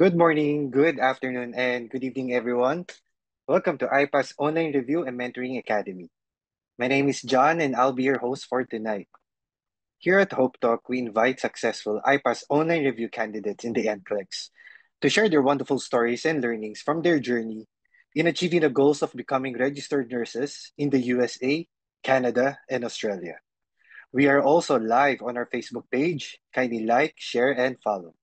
Good morning, good afternoon, and good evening, everyone. Welcome to IPA's Online Review and Mentoring Academy. My name is John, and I'll be your host for tonight. Here at Hope Talk, we invite successful IPA's online review candidates in the NCLEX to share their wonderful stories and learnings from their journey in achieving the goals of becoming registered nurses in the USA, Canada, and Australia. We are also live on our Facebook page. Kindly like, share, and follow.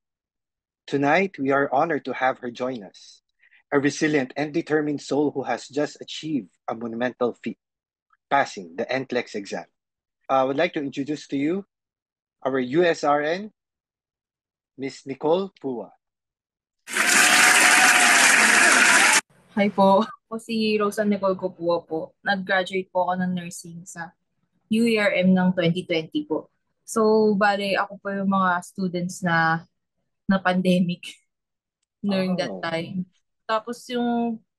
Tonight, we are honored to have her join us, a resilient and determined soul who has just achieved a monumental feat, passing the NCLEX exam. I would like to introduce to you our USRN, Miss Nicole Pua. Hi po. Ako si Rosa Nicole Copua po. Nag-graduate po ako ng nursing sa UERM ng 2020 po. So, bale, ako po yung mga students na pandemic during that Oh, time. Tapos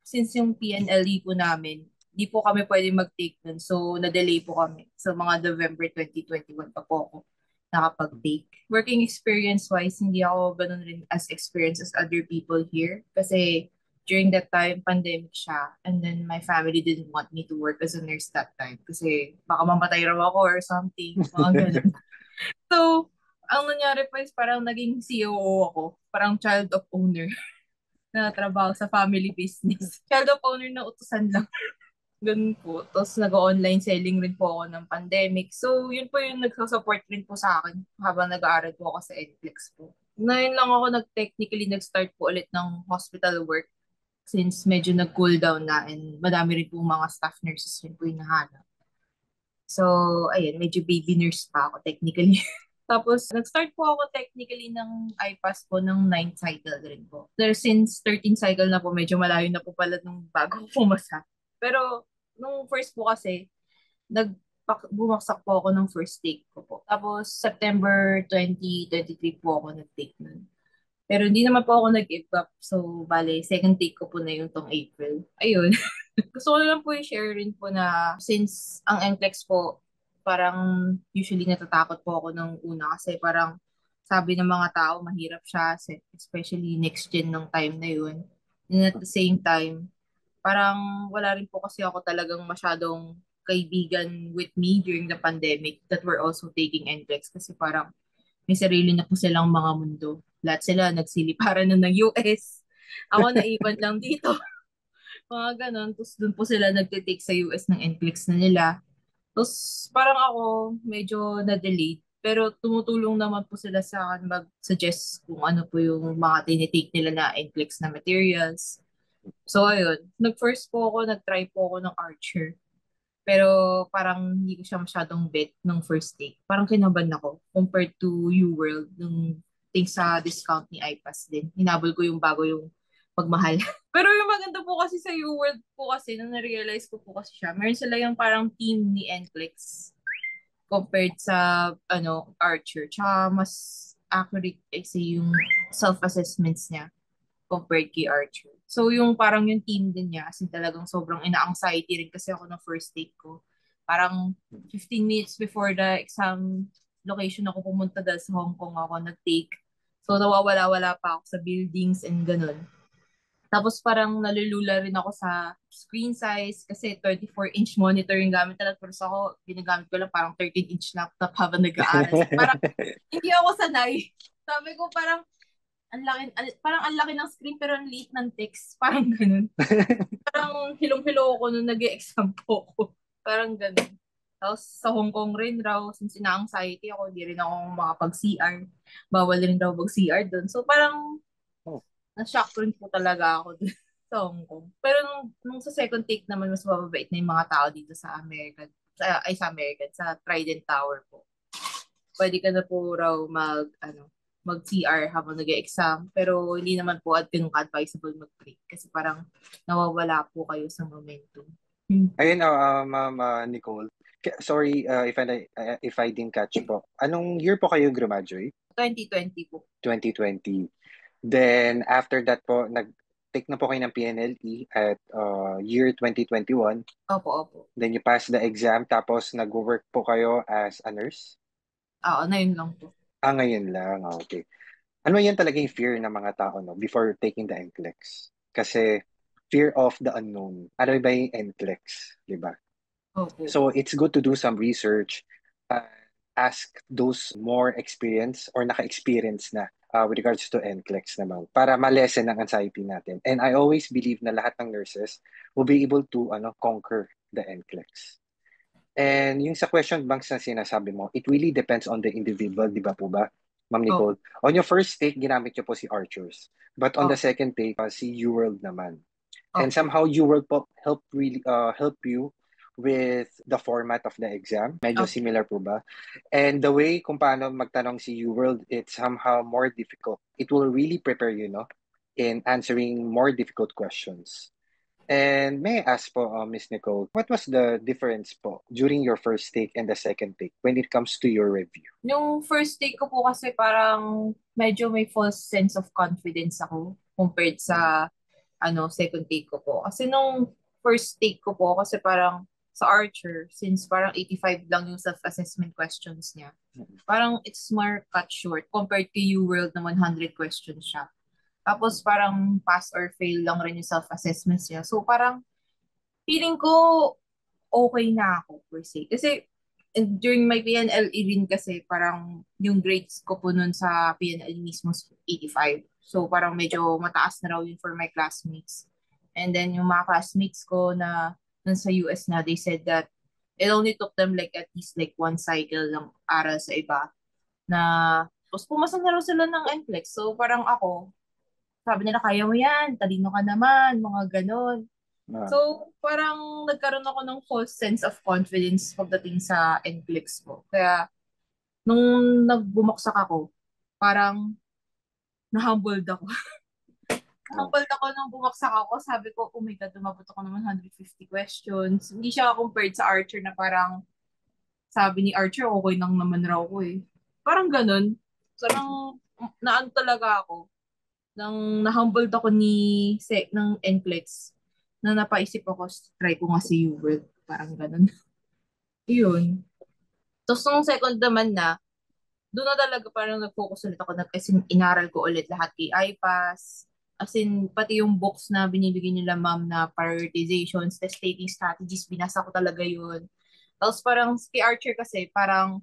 since yung PNLE po namin, di po kami pwede mag-take nun. So, na-delay po kami. So, mga November 2021 pa po ako nakapag-take. Working experience-wise, hindi ako ganun rin as experienced as other people here. Kasi during that time, pandemic siya. And then my family didn't want me to work as a nurse that time. Kasi baka mamatay raw ako or something. Mga ganun. So, ang nangyari pa is parang naging COO ako. Parang child of owner na trabaho sa family business. Child of owner na utusan lang. Ganun po. Tapos nag-online selling rin po ako ng pandemic. So, yun po yung nagsusupport rin po sa akin habang nag-aaral po ako sa NCLEX po. Ngayon lang ako technically nag-start po ulit ng hospital work since medyo nag-cool down na and madami rin po mga staff nurses rin po yung nahanap. So, ayun, medyo baby nurse pa ako technically. Tapos, nag-start po ako technically ng IPAS po ng 9th cycle rin po. There, since 13th cycle na po, medyo malayo na po pala nung bago ko pumasa. Pero, nung first po kasi, bumaksak po ako ng first take ko po. Tapos, September 2023 po ako nag-take nun. Pero hindi naman po ako nag-give up. So, bale, second take ko po na yung tong April. Ayun. Gusto ko lang po i-share rin po na since ang NCLEX po, parang usually natatakot po ako ng una kasi parang sabi ng mga tao mahirap siya, especially next gen ng time na yun. And at the same time, parang wala rin po kasi ako talagang masyadong kaibigan with me during the pandemic that were also taking NCLEX kasi parang may sarili na po silang mga mundo. Lahat sila nagsiliparan na ng US. Ako naiwan lang dito. Mga ganon. Tapos doon po sila nagtitake sa US ng NCLEX na nila. Tapos parang ako medyo na-delayed. Pero tumutulong naman po sila sa akin mag-suggest kung ano po yung mga tinitake nila na NCLEX na materials. So ayun, nag-first po ako, nag-try po ako ng Archer. Pero parang hindi ko siya masyadong bet nung first take. Parang kinabahan ako compared to UWorld nung thanks sa discount ni iPass din. Hinabol ko yung bago yung pagmahal. Pero yung maganda po kasi sa UWorld po kasi, nung na-realize ko po kasi siya, meron sila yung parang team ni NCLEX compared sa Archer. Tsaka mas accurate kasi yung self-assessments niya compared kay Archer. So yung parang yung team din niya, as in talagang sobrang ina-anxiety rin kasi ako ng first take ko. Parang 15 minutes before the exam location ako pumunta dahil sa Hong Kong ako nag-take. So nawawala-wala pa ako sa buildings and ganun. Tapos parang nalulula rin ako sa screen size kasi 24-inch monitor yung gamit talaga. Pero ako, ginagamit ko lang parang 13-inch laptop habang nag-aaral. So, parang hindi ako sanay. Sabi ko parang parang ang laki ng screen pero ang liit ng text. Parang ganun. Parang hilong-hilo ako nung nag-exam po ako. Parang ganun. Tapos sa Hong Kong rin raw, since ina-anxiety ako, di rin ako makapag-CR. Bawal rin raw mag-CR doon. So parang oh, na-shock rin po talaga ako dun sa Hong Kong. Pero nung sa second take naman, mas mababait na yung mga tao dito sa American, sa American, sa Trident Tower po. Pwede ka na po raw mag-CR habang nag-exam. Pero hindi naman po at ganun ka-advisable mag-break kasi parang nawawala po kayo sa momentum. Yun po. ayun, Ma'am Nicole. Sorry if I didn't catch po. Anong year po kayo graduate? 2020 po. 2020. Then, after that po, nag-take na po kayo ng PNLE at year 2021. Opo, opo. Then, you pass the exam, tapos nag-work po kayo as a nurse? Oo, na yun lang po. Ngayon lang. Okay. Ano yan talaga yung fear ng mga tao, no, before taking the NCLEX. Kasi fear of the unknown. Ano ba yung NCLEX, di ba? Opo. So it's good to do some research, uh, ask those more experience or naka-experience na with regards to NCLEX naman para ma-lessen ang anxiety natin. And I always believe na lahat ng nurses will be able to conquer the NCLEX. And yung sa question banks na sinasabi mo, it really depends on the individual, di ba po ba, Ma'am Opo. Nicole? On your first take, ginamit niyo po si Archers. But on the Opo. second take, si UWorld naman. And Opo. somehow UWorld po help you with the format of the exam. Medyo Opo. similar po ba? And the way kung paano magtanong si UWorld, it's somehow more difficult. It will really prepare you, no, in answering more difficult questions. And may I ask po, Miss Nicole, what was the difference po during your first take and the second take when it comes to your review? Yung first take ko po kasi parang medyo may false sense of confidence ako compared Mm, sa second take ko po. Kasi nung first take ko po, kasi parang sa Archer, since parang 85 lang yung self-assessment questions niya, mm, parang it's more cut short compared to U-World na 100 questions siya. Tapos parang pass or fail lang rin yung self-assessments niya. So parang feeling ko okay na ako per se. Kasi during my PNLE rin kasi parang yung grades ko po nun sa PNLE mismo is 85. So parang medyo mataas na raw yun for my classmates. And then yung mga classmates ko na nun sa US na, they said that it only took them like at least like one cycle lang aral sa iba na tapos pumasa na raw sila ng NCLEX. So parang ako, sabi nila, kaya mo yan, talino ka naman, mga ganon. ah, So, parang nagkaroon ako ng false sense of confidence pagdating sa NCLEX ko. Kaya, nung nagbumoksak ako, parang na-humbled ako. oh, Na-humbled ako nung bumoksak ako. Sabi ko, oh my God, umabot ako ng 150 questions. Hindi siya compared sa Archer na parang, sabi ni Archer, okay lang naman raw ko eh. Parang ganun. So, nang naan talaga ako, nang na-humbled ako ng NCLEX, na napaisip ako, try ko nga si U-World. Parang ganun. Yun. Tapos nung second naman na, doon na talaga parang nag-focus ulit ako as in, inaral ko ulit lahat kay IPAS. As in, pati yung books na binibigay nila ma'am na prioritizations, test taking strategies, binasa ko talaga yun. Tapos parang kay Archer kasi, parang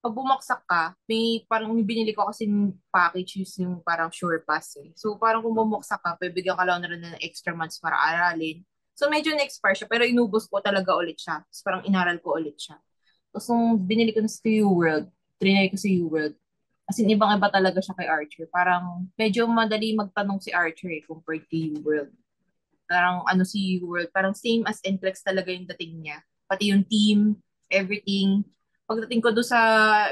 pag bumaksak ka, may parang may binili ko kasi package yung parang sure pass eh. So parang kung mm, bumaksak ka, bibigyan ka lang na rin ng extra months para aralin. So medyo na-expire siya, pero inubos ko talaga ulit siya. Tapos parang inaral ko ulit siya. Tapos nung binili ko na sa U-World, trinay ko sa U-World, as in ibang-iba talaga siya kay Archer. Parang medyo madali magtanong si Archer eh, compared kay U-World. Parang ano si U-World, parang same as NCLEX talaga yung dating niya. Pati yung team, everything. Pagdating ko doon sa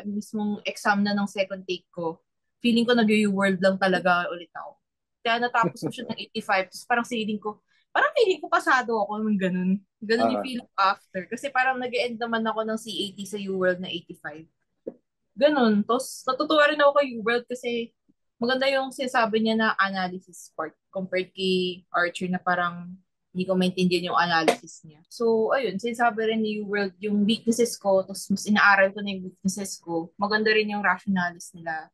mismong exam na ng second take ko, feeling ko nag-U-World lang talaga ulit ako. Kaya natapos ko siya ng 85, tapos parang feeling ko pasado ako ng ganun. Ganun yung ah, feeling ko after. Kasi parang nag-end naman ako ng CAT sa U-World na 85. Ganun. Tapos natutuwa rin ako kay U-World kasi maganda yung sinasabi niya na analysis part compared kay Archer na parang hindi ko maintindihan yung analysis niya. So, ayun, sinasabi rin ni U-World yung weaknesses ko, tapos mas inaaral ko na yung weaknesses ko. Maganda rin yung rationalis nila.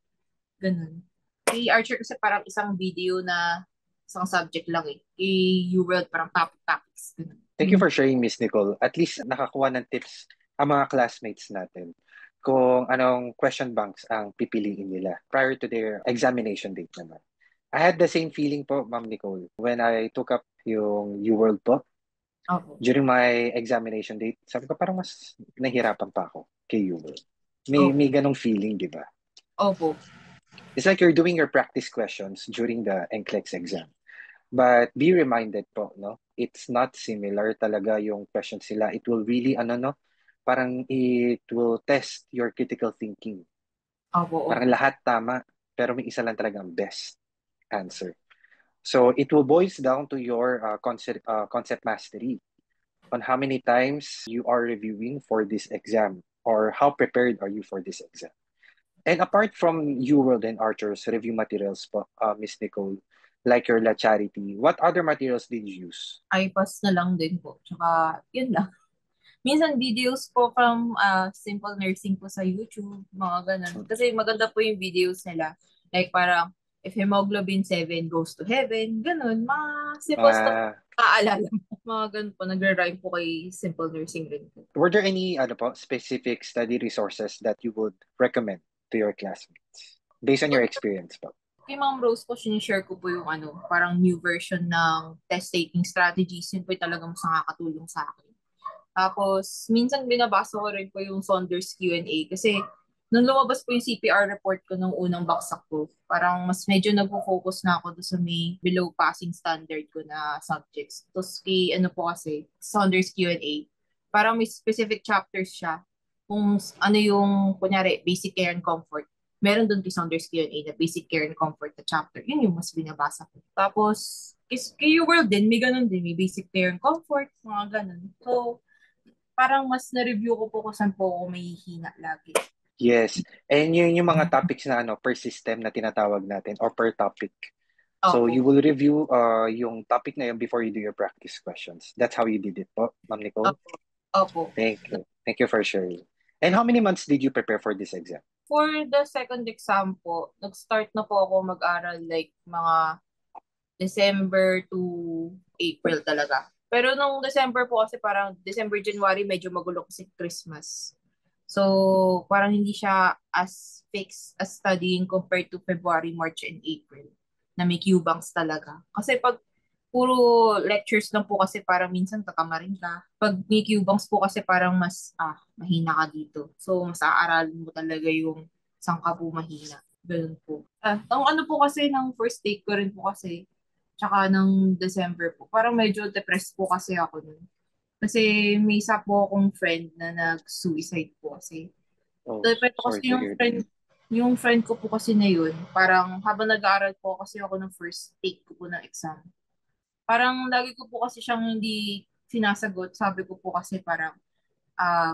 Ganun. Kay Archer kasi parang isang video na isang subject lang eh. Kay U-World parang topics. Ganun. thank you for sharing, Miss Nicole. At least nakakuha ng tips ang mga classmates natin kung anong question banks ang pipiliin nila prior to their examination date naman. I had the same feeling po, Ma'am Nicole, when I took up yung UWorld po Opo. during my examination date. Sabi ko parang mas nahirapan pa ako kay UWorld. May Opo. ganong feeling, di ba? Opo. It's like you're doing your practice questions during the NCLEX exam. But be reminded po, no? It's not similar talaga yung questions sila. It will really, no? Parang it will test your critical thinking. Opo. Parang Opo. lahat tama, pero may isa lang talagang best answer. So it will boils down to your concept mastery on how many times you are reviewing for this exam or how prepared are you for this exam. And apart from UWorld and Archer's review materials po, Miss Nicole, like your La Charity, what other materials did you use? iPass na lang din po. Tsaka, yun lang. Minsan videos po from simple nursing po sa YouTube, mga ganun. Kasi maganda po yung videos nila. Like parang, if hemoglobin 7 goes to heaven, ganun, mga simple stuff Uh, aalala mo. Mga ganun po, nagre-rhyme po kay Simple Nursing rin po. were there any specific study resources that you would recommend to your classmates based on your experience po? Kay Ma'am Rose po, sinishare ko po yung parang new version ng test-taking strategies. Yun po yung talagang mas nakakatulong sa akin. Tapos, minsan binabasa ko rin po yung Saunders Q&A kasi nung lumabas po yung CPR report ko nung unang baksak ko, parang mas medyo nagpo-focus na ako doon sa may below passing standard ko na subjects. Tapos kay po kasi, Saunders Q&A, parang may specific chapters siya kung ano yung, kunyari, basic care and comfort. Meron doon kay Saunders Q&A na basic care and comfort na chapter. Yun yung mas binabasa ko. Tapos, kay World din, may ganun din. May basic care and comfort, mga ganun. So, parang mas na-review ko po kung saan po ako may hina lagi. Yes. And yun yung mga topics na per system na tinatawag natin or per topic. So Opo. you will review yung topic na yun before you do your practice questions. That's how you did it po, Ma'am Nicole? Opo. Opo. Thank you. Thank you for sharing. And how many months did you prepare for this exam? For the second exam po, nag-start na po ako mag-aral like mga December to April talaga. Pero nung December po kasi parang December, January medyo magulo kasi Christmas. So, parang hindi siya as fixed as studying compared to February, March, and April na may Q-banks talaga. Kasi pag puro lectures lang po kasi parang minsan tatamarin ka. Pag may Q-banks po kasi parang mas, mahina ka dito. So, mas aaralin mo talaga yung saan ka po mahina. Ganun po. Ang po kasi ng first take ko rin po kasi, tsaka ng December po, parang medyo depressed po kasi ako nun. Kasi may isa po akong friend na nag-suicide po kasi. Oh, Pero sorry kasi to hear that. yung friend ko po kasi na yun, parang habang nag-aaral po kasi ako ng first take ko po ng exam, parang lagi ko po kasi siyang hindi sinasagot. Sabi ko po kasi parang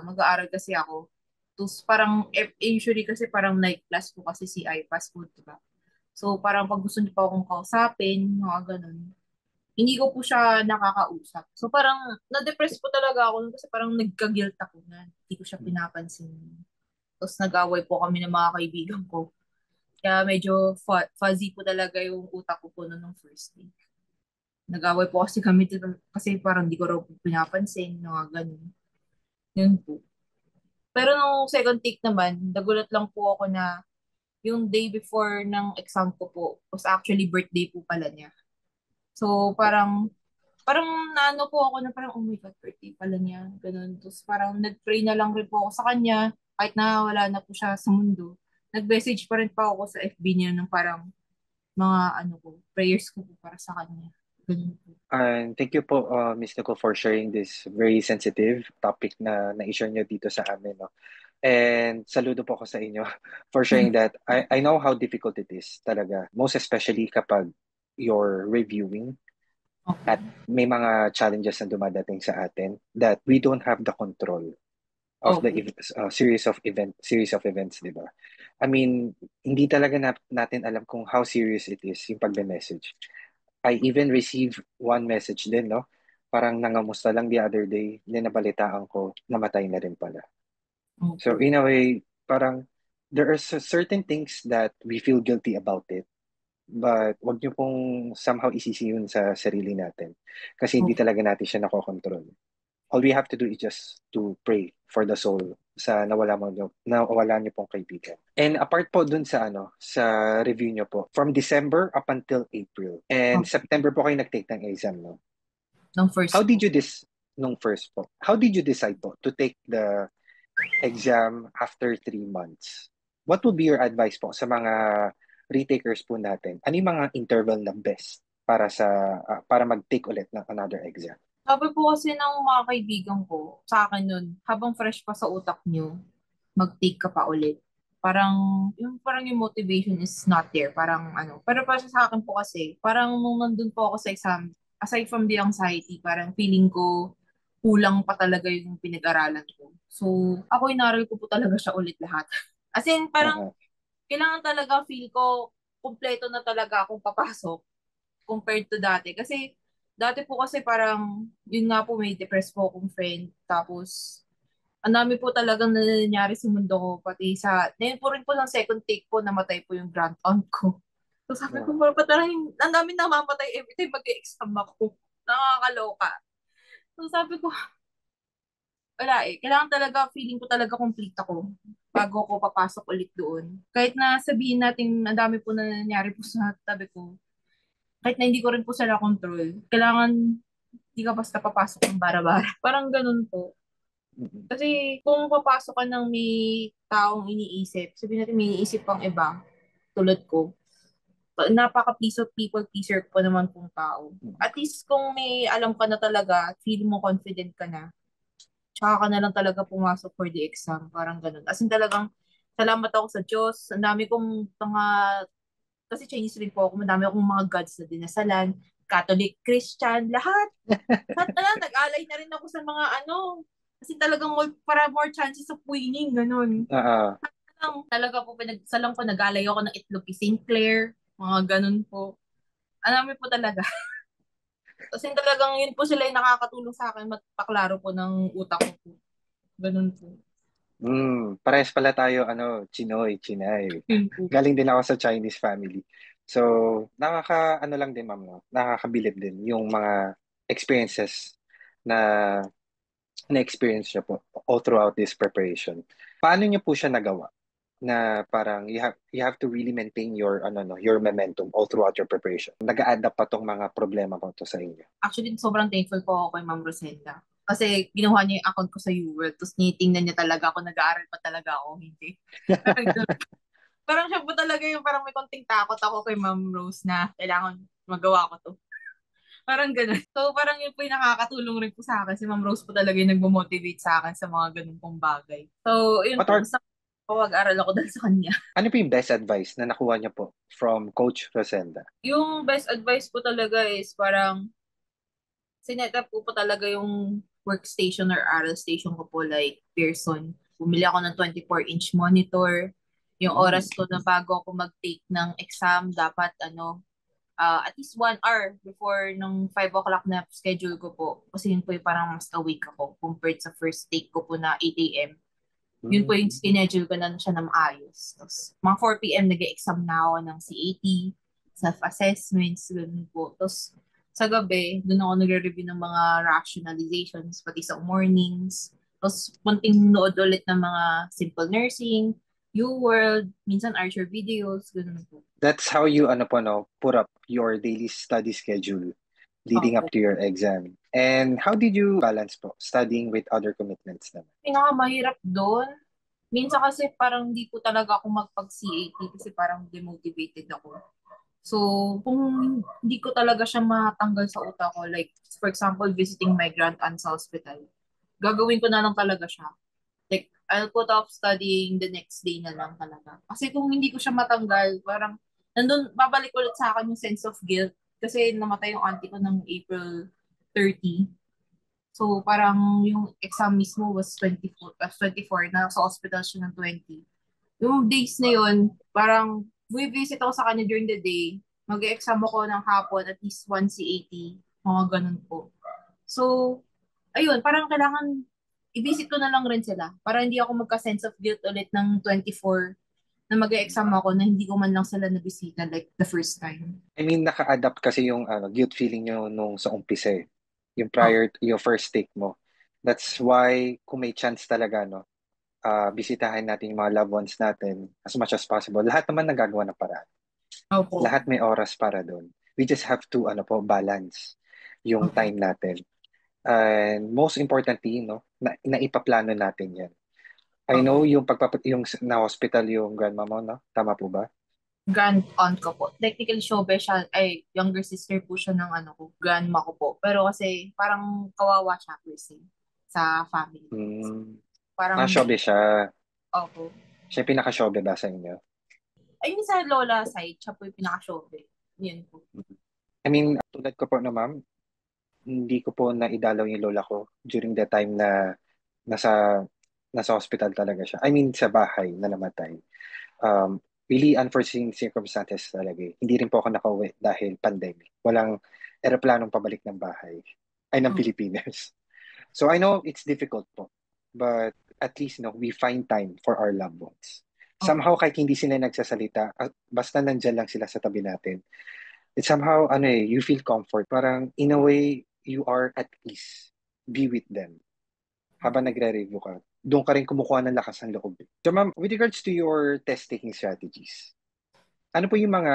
mag-aaral kasi ako. Tapos parang usually kasi parang night class po kasi si IPAS po, diba? So parang pag gusto niyo pa akong kausapin, mga ganun, hindi ko po siya nakakausap. So parang na-depress po talaga ako nun kasi parang nagka-guilt ako na hindi ko siya pinapansin. Tapos nag-away po kami ng mga kaibigan ko. Kaya medyo fuzzy po talaga yung utak ko po noong first day. Nag-away po kasi kami kasi parang di ko raw po pinapansin, mga ganun. Yun po. Pero nung second take naman, nagulat lang po ako na yung day before ng exam ko po was actually birthday po pala niya. So parang naano po ako na parang, oh my God, birthday pala niya. Ganun. Tapos parang nag-pray na lang rin po ako sa kanya kahit na wala na po siya sa mundo. Nag-message pa rin pa ako sa FB niya ng parang mga prayers ko po para sa kanya. Ganun po. And thank you po, Miss Nicole, for sharing this very sensitive topic na na-share nyo dito sa amin. No? And saludo po ako sa inyo for sharing that. I know how difficult it is talaga. Most especially kapag you're reviewing Okay. at may mga challenges na dumadating sa atin that we don't have the control of the Okay. series of events, di ba? I mean, hindi talaga natin alam kung how serious it is yung pagbe-message. I even received one message din, no? Parang nangamusta lang the other day, then nabalitaan ko, namatay na rin pala. So Okay. in a way, parang there are certain things that we feel guilty about it, but wag niyo pong somehow isisi yun sa sarili natin kasi hindi Okay. talaga natin siya nakokontrol. All we have to do is just to pray for the soul sa nawala niyo pong kaibigan. And apart po dun sa sa review niyo po, from December up until April and Okay. September po kayo nag-take ng exam, no? Nung How first did po. you nung first po? How did you decide po to take the exam after 3 months? What would be your advice po sa mga retakers po natin? Ano yung mga interval na best para mag-take ulit ng another exam? Sabi po kasi ng mga kaibigan ko sa akin nun, habang fresh pa sa utak nyo, mag-take ka pa ulit. Parang yung motivation is not there. Parang Pero para sa akin po kasi, parang nung nandun po ako sa exam, aside from the anxiety, parang feeling ko kulang pa talaga yung pinag-aralan ko. So, ako inaral ko po talaga siya ulit lahat. As in, parang Uh-huh. kailangan talaga feel ko kumpleto na talaga akong papasok compared to dati. Kasi dati po kasi parang, yun nga po, may depressed po akong friend. Tapos, Ang dami po talagang nangyayari sa mundo ko, pati sa, ngayon po rin po ng second take po, namatay po yung grand aunt ko. So sabi ko, Ah, patarahin, ang dami namamatay every time mag-exam ako. Nakakaloka. So sabi ko, wala eh. Kailangan talaga, feeling ko talaga complete ako bago ako papasok ulit doon. Kahit na sabihin natin, ang dami po na nangyari po sa tabi ko, kahit na hindi ko rin po sila control, kailangan hindi ka basta papasok ng bara-bara. Parang ganun po. mm, Kasi kung papasok ka ng may taong iniisip, sabihin natin may iniisip pang iba, tulad ko, napaka people pleaser ko naman pong tao. mm, At least kung may alam ka na talaga, feel mo confident ka na, tsaka ka na lang talaga pumasok for the exam. Parang ganun. As in talagang, salamat ako sa Diyos. Ang dami kong mga, kasi Chinese rin po ako, madami akong mga gods na dinasalan, Catholic, Christian, lahat. Lahat na lang, nag-alay na rin ako sa mga ano, kasi talagang more, para more chances of winning, ganun. ah, Lang, talaga po, pinagsalang ko, nag-alay ako ng itlog kay St. Clair, mga ganun po. Alam mo po talaga. Kasi talagang yun po sila yung nakakatulong sa akin magpaklaro po ng utak ko po. Ganun po. parehas pala tayo, ano, Chinoy, Chinay. Yun po. Galing din ako sa Chinese family. So, ano lang din, ma'am, no? Nakakabilib din yung mga experiences na na-experience niyo po all throughout this preparation. Paano niyo po siya nagawa? Na parang you have to really maintain your ano no your momentum all throughout your preparation. Nag-a-add up pa tong mga problema ko to sa inyo. Actually, sobrang thankful po ako kay Ma'am Rosenda. Kasi ginawa niya yung account ko sa UWorld, tapos tinitingnan niya talaga ako, nag-aaral pa talaga ako, hindi. Parang ganun. Parang siya po talaga yung parang may konting takot ako kay Ma'am Rose na kailangan magawa ko to. Parang ganun. So, parang yun po yung nakakatulong rin po sa akin. Si Ma'am Rose po talaga yung nagmo-motivate sa akin sa mga ganun pong bagay. So, yun What po. are Basta po, mag-aral ako dahil sa kanya. ano po yung best advice na nakuha niyo po from Coach Rosenda? Yung best advice po talaga is parang sinet up ko po talaga yung workstation or aral station ko po like Pearson. Bumili ako ng 24-inch monitor. Yung Mm. oras ko na bago ako mag-take ng exam, dapat at least 1 hour before nung 5 o'clock na schedule ko po. Kasi yun po yung parang mas awake ako compared sa first take ko po na 8 a.m. Yun po Mm. yung schedule ko na siya na maayos. Tapos mga 4 p.m. nag-exam na ako ng CAT, self-assessments, ganun po. Tapos sa gabi, doon ako nagre-review ng mga rationalizations, pati sa mornings. Tapos punting nood ulit ng mga simple nursing, U-World, minsan Archer videos, ganun po. That's how you ano po no put up your daily study schedule leading up Opo. to your exam. And how did you balance po studying with other commitments naman? Pinakamahirap doon, minsan kasi parang hindi ko talaga ako magpag-CAT kasi parang demotivated ako. So, kung hindi ko talaga siya matanggal sa utak ko, like, for example, visiting my grand aunt's hospital, gagawin ko na lang talaga siya. Like, I'll put off studying the next day na lang talaga. Kasi kung hindi ko siya matanggal, parang, babalik ulit sa akin yung sense of guilt. Kasi namatay yung auntie ko ng April 30. So, parang yung exam mismo was 24 na sa hospital siya ng 20. Yung days na yun, parang visit ako sa kanya during the day. Mag-exam ako ng hapon, at least 1 CAT, mga ganun po. So, ayun, parang kailangan i-visit ko na lang rin sila para hindi ako magka-sense of guilt ulit ng 24 na mag-exam ako na hindi ko man lang sila nabisita like the first time. I mean, naka-adapt kasi yung guilt feeling nyo nung sa umpisa eh. Yung Oh, prior, yung first take mo. That's why, kung may chance talaga, no, bisitahin natin yung mga loved ones natin as much as possible. Lahat naman nagagawa ng paraan. opo. Lahat may oras para doon. We just have to, ano po, balance yung Opo. time natin. And most importantly, no, naipaplano natin yan. I Opo. know yung yung na-hospital yung grandma mo, no? Tama po ba? Grand aunt ko po. Technically, Shobe siya, ay, younger sister po siya ng ano ko, grandma ko po. Pero kasi, parang kawawa siya kasi sa family. Hmm. Parang, Shobe siya. opo. Siya yung pinaka-shobe ba sa inyo? Ayun sa lola side, siya po yung pinaka-Shobe. Yun po. I mean, tulad ko po na ma'am, hindi ko po naidalaw yung lola ko during the time na nasa nasa hospital talaga siya. I mean, sa bahay na namatay. Um, really unforeseen circumstances talaga eh. Hindi rin po ako nakauwi dahil pandemic. Walang eroplanong pabalik ng bahay. Ay, ng Oh, Pilipinas. So I know it's difficult po. But at least no, we find time for our loved ones. Opo. Somehow kahit hindi sila nagsasalita, basta nandyan lang sila sa tabi natin. It's somehow you feel comfort. Parang in a way you are at ease. Be with them habang nagre-review ka. Doon ka rin kumukuha ng lakas ng loob. So ma'am, with regards to your test taking strategies, ano po yung mga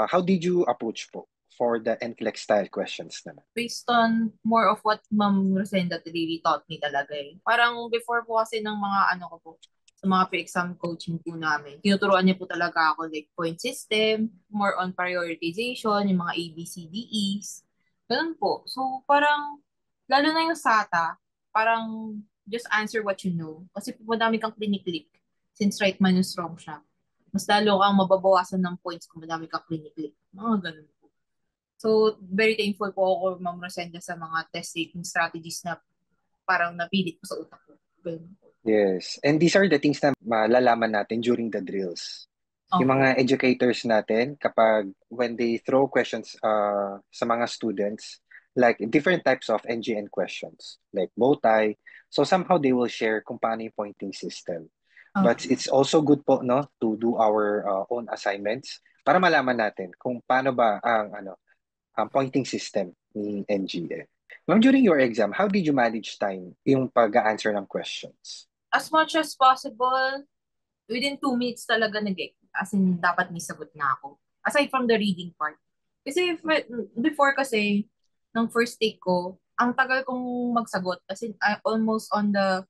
how did you approach po for the NCLEX style questions naman? Based on more of what Ma'am Rosenda really taught me talaga eh. Parang before po kasi ng mga ko po, sa mga pre-exam coaching po namin, tinuturuan niya po talaga ako like point system, more on prioritization, yung mga A, B, C, D, E's. Ganun po. So parang, lalo na yung SATA, parang just answer what you know. Kasi po madami kang clinic-click since right minus wrong siya. Mas lalo kang mababawasan ng points kung madami kang clinic-click. Mga ganun. So, very thankful po ako, Ma'am Rosenda, sa mga test-taking strategies na parang napilit ko sa utak ko. Ganun po. Yes. And these are the things na malalaman natin during the drills. Yung Opo. mga educators natin, kapag when they throw questions sa mga students, like different types of NGN questions, like bow tie, so somehow they will share kung paano yung pointing system. But Opo. it's also good po no to do our own assignments para malaman natin kung paano ba ang pointing system ni NGN. Ma'am, during your exam, how did you manage time yung pag-answer ng questions? As much as possible, within 2 minutes talaga as in, dapat may sagot na ako. Aside from the reading part. Kasi before kasi, nung first take ko, ang tagal kong magsagot. As in, almost on the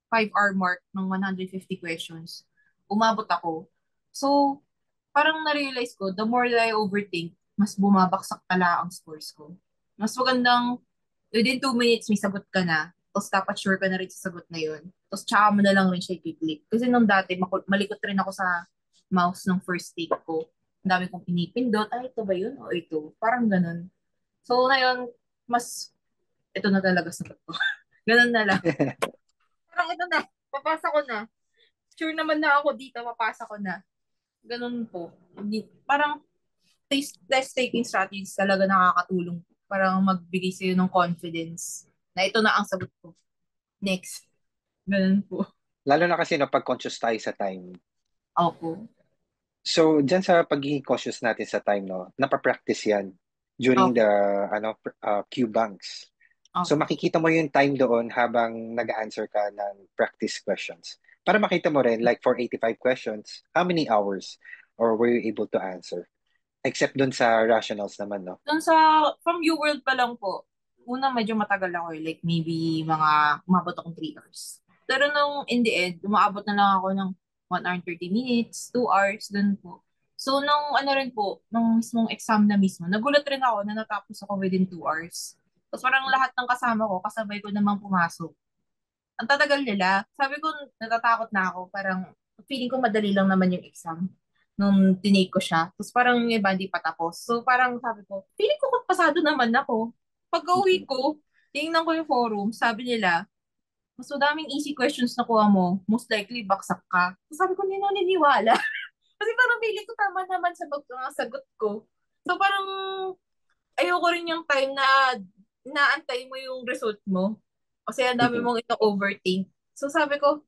5-hour mark ng 150 questions. Umabot ako. So, parang na-realize ko, the more that I overthink, mas bumabaksak pala ang scores ko. Mas magandang, within 2 minutes, may sagot ka na. Tapos dapat sure ka na rin sa sagot na yun. Tapos tsaka mo na lang rin siya i-click. Kasi nung dati, malikot rin ako sa mouse ng first take ko. Ang dami kong pinipindot. Ay, ito ba yun? O ito. Parang ganun. So, ngayon, mas, ito na talaga sagot ko. Ganun na lang. Parang ito na. Papasa ko na. Sure naman na ako dito. Papasa ko na. Ganun po. Parang test-taking strategies talaga nakakatulong. Parang magbigay sa'yo ng confidence na ito na ang sagot ko. Next. Ganun po. Lalo na kasi no, pag-conscious tayo sa time. Opo. So, dyan sa pagiging cautious natin sa time, no, napapractice yan during the Opo. Q banks. So, Opo. makikita mo yung time doon habang nag-answer ka ng practice questions. Para makita mo rin, like for 85 questions, how many hours or were you able to answer? Except doon sa rationals naman, no? Dun sa, from UWorld pa lang po, una medyo matagal ako eh. Like maybe mga, umabot akong 3 hours. Pero nung in the end, umaabot na lang ako ng 1 hour and 30 minutes, 2 hours, dun po. So, nung rin po, nung mismong exam na mismo, nagulat rin ako na natapos ako within 2 hours. Tapos parang lahat ng kasama ko, kasabay ko namang pumasok. Ang tatagal nila. Sabi ko, natatakot na ako. Parang, feeling ko madali lang naman yung exam nung tinake ko siya. Tapos parang yung iba hindi pa tapos. So parang sabi ko, feeling ko pasado naman ako. Pag-uwi Mhm. ko, tingnan ko yung forum, sabi nila, mas madaming easy questions na kuha mo, most likely baksak ka. So sabi ko, hindi na niniwala. Kasi parang feeling ko tama naman sa mga sagot ko. So parang ayoko rin yung time na naantay mo yung result mo. Kasi ang dami Mhm. mong ito-overthink. So sabi ko,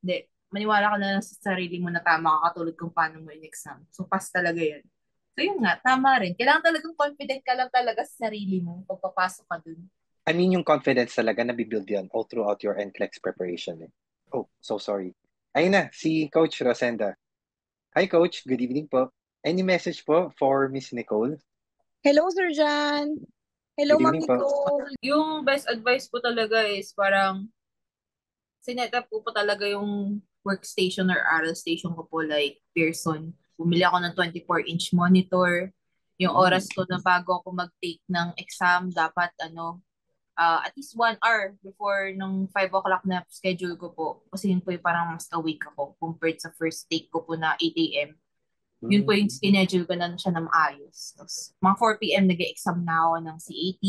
hindi, maniwala ka na lang sa sarili mo na tama ka katulad kung paano mo in-exam. So pass talaga yan. So yun nga, tama rin. Kailangan talagang confident ka lang talaga sa sarili mo pagpapasok ka dun. I mean, yung confidence talaga na bibuild yan all throughout your NCLEX preparation. Eh. Oh, so sorry. Ayun na, si Coach Rosenda. Hi, Coach. Good evening po. Any message po for Miss Nicole? Hello, Sir Jan. Hello, Good Ma'am evening po. Nicole. Yung best advice ko talaga is parang sinet up ko po talaga yung workstation or aral station ko po like Pearson. Bumili ako ng 24-inch monitor. Yung oras ko na bago ako mag-take ng exam, dapat at least 1 hour before nung 5 o'clock na schedule ko po. Kasi yun po yung parang mas awake ako compared sa first take ko po na 8 a.m. Yun po yung schedule ko na siya na maayos. Tapos mga 4 p.m. nag-exam na ako ng CAT,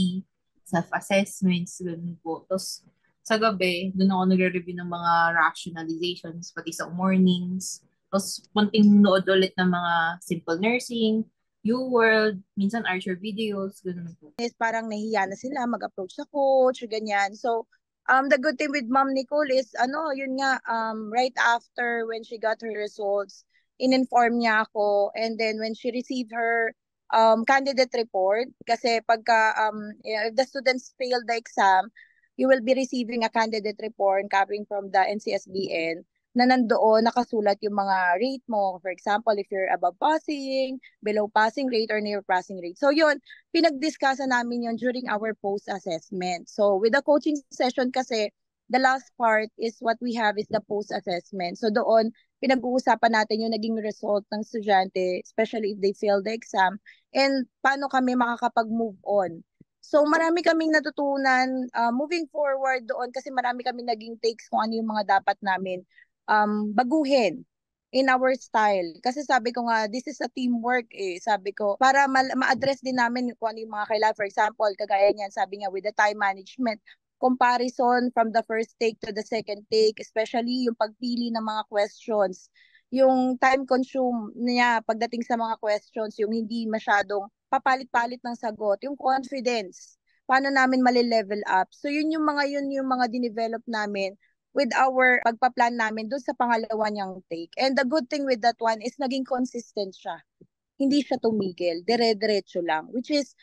self-assessments, ganun po. Tapos sa gabi, doon ako nagre-review ng mga rationalizations, pati sa mornings. Tapos punting nood ulit ng mga simple nursing, U-World, minsan Archer videos, ganun po. Is parang nahiya na sila mag-approach sa coach or ganyan. So, The good thing with Ma'am Nicole is, yun nga, right after when she got her results, in-inform niya ako. And then when she received her candidate report, kasi pagka if the students failed the exam, you will be receiving a candidate report coming from the NCSBN na nandoon nakasulat yung mga rate mo. For example, if you're above passing, below passing rate, or near passing rate. So yun, pinag-discussan namin yun during our post-assessment. So with the coaching session kasi, the last part is what we have is the post-assessment. So doon, pinag-uusapan natin yung naging result ng estudyante, especially if they fail the exam, and paano kami makakapag-move on. So marami kaming natutunan moving forward doon kasi marami kaming naging takes kung ano yung mga dapat namin baguhin in our style. Kasi sabi ko nga, this is a teamwork eh. Sabi ko, para ma-address din namin kung ano yung mga kailangan. For example, kagaya niyan, sabi nga, with the time management, comparison from the first take to the second take, especially yung pagpili ng mga questions, yung time consume niya pagdating sa mga questions, yung hindi masyadong papalit-palit ng sagot, yung confidence, paano namin mali-level up. So yun yung mga dinevelop namin with our pagpa-plan namin doon sa pangalawa niyang take. And the good thing with that one is naging consistent siya. Hindi siya tumigil, dire-diretso lang. Which is,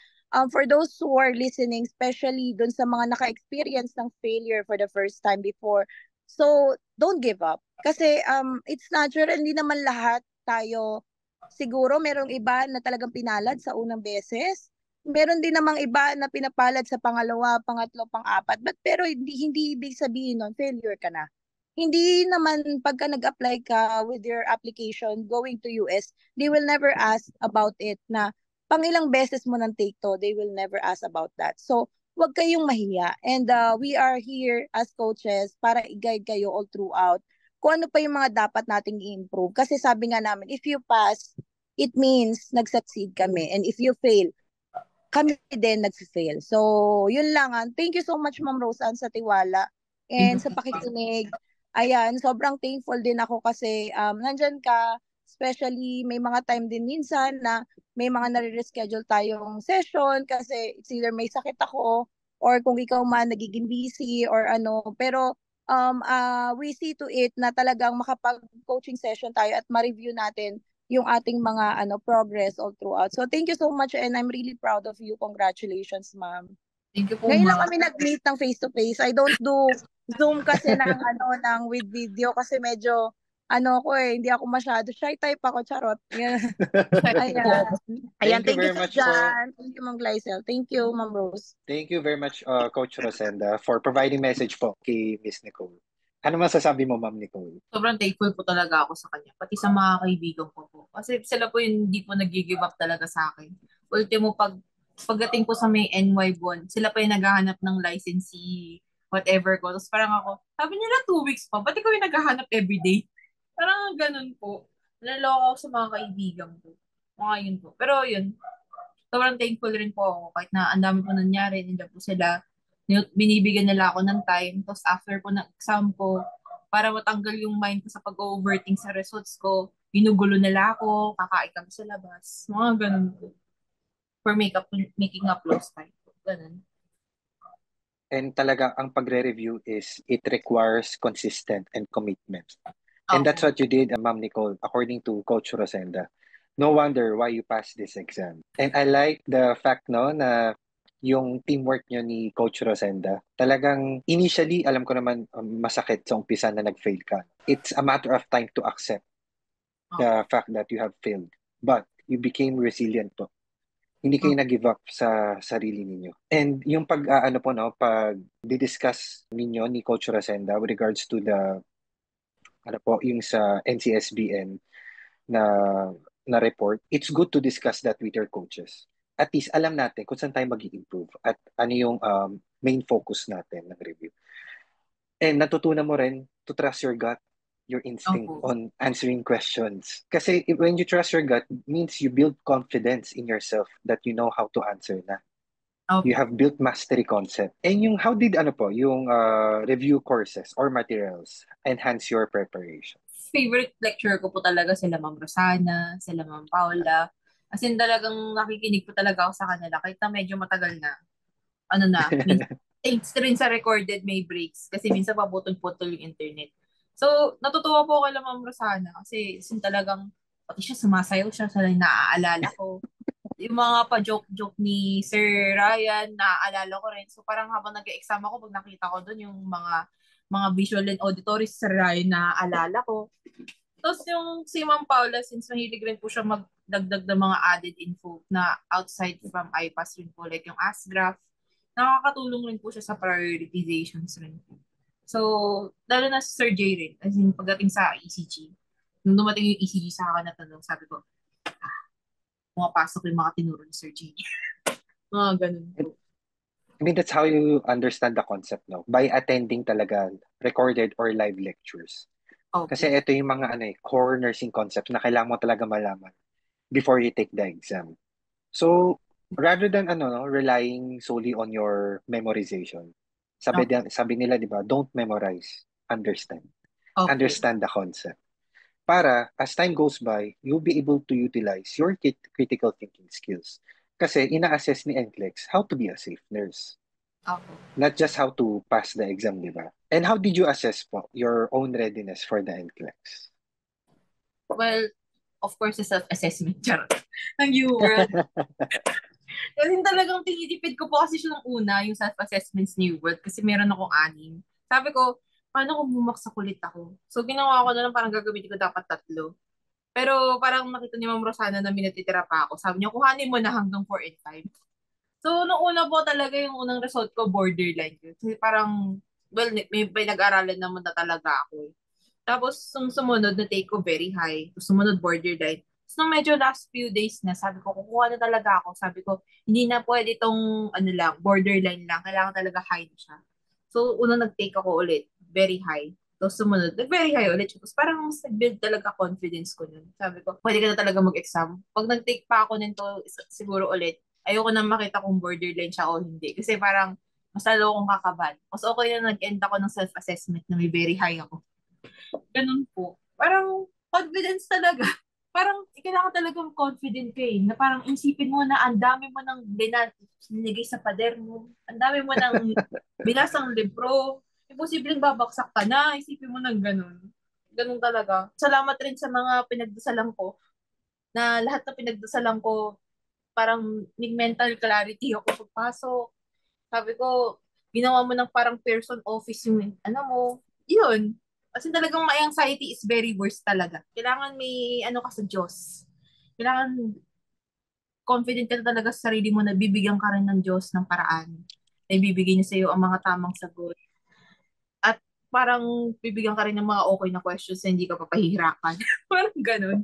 for those who are listening, especially doon sa mga naka-experience ng failure for the first time before, so don't give up. Kasi it's natural, hindi naman lahat tayo, siguro merong iba na talagang pinalad sa unang beses. Meron din namang iba na pinapalad sa pangalawa, pangatlo, pang-apat. But pero hindi ibig sabihin nun, failure ka na. Hindi naman pagka nag-apply ka with your application going to US, they will never ask about it na pang ilang beses mo ng take to, they will never ask about that. So, wag kayong mahiya. And we are here as coaches para i-guide kayo all throughout kung ano pa yung mga dapat nating i-improve. Kasi sabi nga namin, if you pass, it means nag-succeed kami. And if you fail, kami din nag-fail. So, yun lang. Thank you so much, Ma'am Roseanne, sa tiwala and sa pakikinig. Ayan, sobrang thankful din ako kasi nandyan ka, especially may mga time din minsan na may mga nare-reschedule tayong session kasi it's either may sakit ako or kung ikaw man nagiging busy or ano. Pero we see to it na talagang makapag-coaching session tayo at ma-review natin yung ating mga progress all throughout. So thank you so much and I'm really proud of you. Congratulations, ma'am. Thank you po, Ngayon lang ma'am. kami nag-meet ng face-to-face. I don't do Zoom kasi ng with video kasi medyo ko hindi ako masyado shy type ako, charot. Ayan. Ayan, Thank you thank you very so much po. Jan. Thank you, Ma'am Glycel. Thank you, Ma'am Rose. Thank you very much, Coach Rosenda, for providing message po kay Miss Nicole. Ano masasabi mo, Ma'am Nicole? Sobrang thankful po talaga ako sa kanya. Pati sa mga kaibigan ko po. Kasi sila po yung hindi po nag-give up talaga sa akin. Ultimo, pagdating po sa may NY Bond, sila pa yung naghahanap ng licensee, whatever ko. Tapos parang ako, sabi nila 2 weeks pa, ba't ikaw yung naghahanap everyday? Parang ganun po. Naloko ako sa mga kaibigan ko. Mga yun po. Pero yun, sobrang thankful rin po ako kahit na ang dami po nangyari, nandiyan po sila, binibigyan nila ako ng time, tapos after po ng exam ko, para matanggal yung mind ko sa pag-overthink sa results ko, ginugulo nila ako, kakain kami sa labas, mga ganun po. For making up lost time. Ganun. And talaga, ang pagre-review is, it requires consistent and commitment. And that's what you did, Ma'am Nicole, according to Coach Rosenda. No wonder why you passed this exam. And I like the fact na yung teamwork nyo ni Coach Rosenda, talagang initially, alam ko naman masakit sa umpisa na nag-fail ka. It's a matter of time to accept the fact that you have failed. But you became resilient po. Hindi kayo nag-give up sa sarili ninyo. And yung pag discuss ninyo ni Coach Rosenda with regards to the yung sa NCSBN na report, it's good to discuss that with your coaches. At least alam natin kung saan tayo mag-improve at ano yung main focus natin ng review. And natutunan mo rin to trust your gut, your instinct on answering questions. Kasi when you trust your gut, means you build confidence in yourself that you know how to answer na. You have built mastery concept. And how did yung review courses or materials enhance your preparation? Favorite lecturer ko po talaga sila Ma'am Rosana, sila Ma'am Paula. As in talagang nakikinig po talaga ako sa kanila kahit na medyo matagal na. Thanks rin sa recorded may breaks kasi minsan paputol-putol yung internet. So, natutuwa po ako kay Ma'am Rosana kasi talagang pati siya sumasayaw siya sa naaalala ko. Yung mga pa-joke-joke ni Sir Ryan, naaalala ko rin. So, parang habang nag-exam ako, pag nakita ko doon yung mga visual and auditory si Sir Ryan, naaalala ko. Tapos yung si Ma'am Paula, since mahilig rin po siya magdagdag ng mga added info na outside from IPAS rin po, like yung ASGRaph, nakakatulong rin po siya sa prioritizations rin po. So, lalo na si Sir J rin, as in pagdating sa ECG, nung dumating yung ECG sa akin na tanong, sabi ko, pumapasok yung mga tinuro ni Sir J. Mga ganun po. I mean, that's how you understand the concept, no? By attending talaga recorded or live lectures. Kasi Okay. ito yung mga core nursing concepts na kailangan mo talaga malaman before you take the exam. So, rather than no, relying solely on your memorization, Okay. sabi nila, di ba, don't memorize, understand. Okay. Understand the concept. Para, as time goes by, you'll be able to utilize your critical thinking skills. Kasi ina-assess ni NCLEX how to be a safe nurse. Okay. Not just how to pass the exam, di ba? And how did you assess po your own readiness for the NCLEX? Well, of course, sa self-assessment. Charot. Ang UWorld. Kasi talagang tinitipid ko po kasi siya nung una, yung self-assessments ni UWorld, kasi meron akong 6. Sabi ko, paano kung bumaksak ulit ako? So, ginawa ko na lang parang gagamitin ko dapat 3. Pero parang nakita ni Ma'am Rosana na minatitira pa ako. Sabi niya, kuhanin mo na hanggang 4 and 5. So, nung una po talaga yung unang result ko, borderline yun. Kasi parang, well, may nag-aralan naman na talaga ako. Tapos, sumunod na take ko very high. Tapos, sumunod borderline. Tapos, nung medyo last few days na, sabi ko, kukuha na talaga ako. Sabi ko, hindi na pwede itong, lang, borderline lang. Kailangan talaga high na siya. So, unang nag-take ako ulit, very high. Tapos, sumunod, very high ulit. Tapos, parang mas nag-build talaga confidence ko nun. Sabi ko, pwede ka na talaga mag-exam. Pag nag-take pa ako nito, siguro ulit, ayoko na makita kung borderline siya o hindi. Kasi parang, mas lalo akong kakabahan. Mas okay na nag-end ako ng self-assessment na may very high ako. Ganun po. Parang confidence talaga. Parang kailangan talagang confident ka na parang isipin mo na ang dami mo ng binigay sa pader mo. Ang dami mo ng binasang libro. Imposibleng babaksak ka na. Isipin mo ng ganun. Ganun talaga. Salamat rin sa mga pinagdasalan ko na lahat na pinagdasalan ko parang may mental clarity ako pagpasok. Sabi ko, ginawa mo ng parang person office yung mo. Yun. Kasi talagang my anxiety is very worse talaga. Kailangan may ka sa Diyos. Kailangan confident ka talaga sa sarili mo na bibigyan ka rin ng Diyos ng paraan. Na ibibigay niya sa iyo ang mga tamang sagot. At parang bibigyan ka rin ng mga okay na questions na hindi ka papahihirapan. Parang ganun.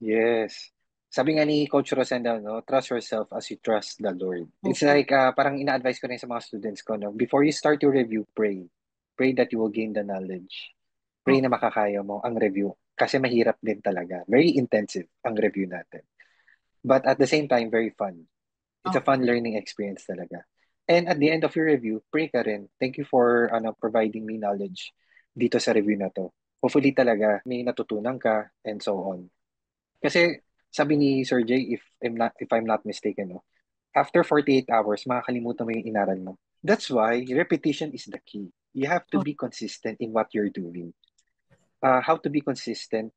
Yes. Sabi nga ni Coach Rosenda, no, trust yourself as you trust the Lord. It's Opo. like, parang ina-advise ko rin sa mga students ko, no, before you start your review, pray. Pray that you will gain the knowledge. Pray na Opo. makakaya mo ang review. Kasi mahirap din talaga. Very intensive ang review natin. But at the same time, very fun. It's a Opo. fun learning experience talaga. And at the end of your review, pray ka rin. Thank you for providing me knowledge dito sa review na to. Hopefully talaga may natutunan ka and so on. Kasi sabi ni Sir J, if I'm not mistaken, no, after 48 hours, makakalimutan mo yung inaral mo. That's why repetition is the key. You have to be consistent in what you're doing. How to be consistent?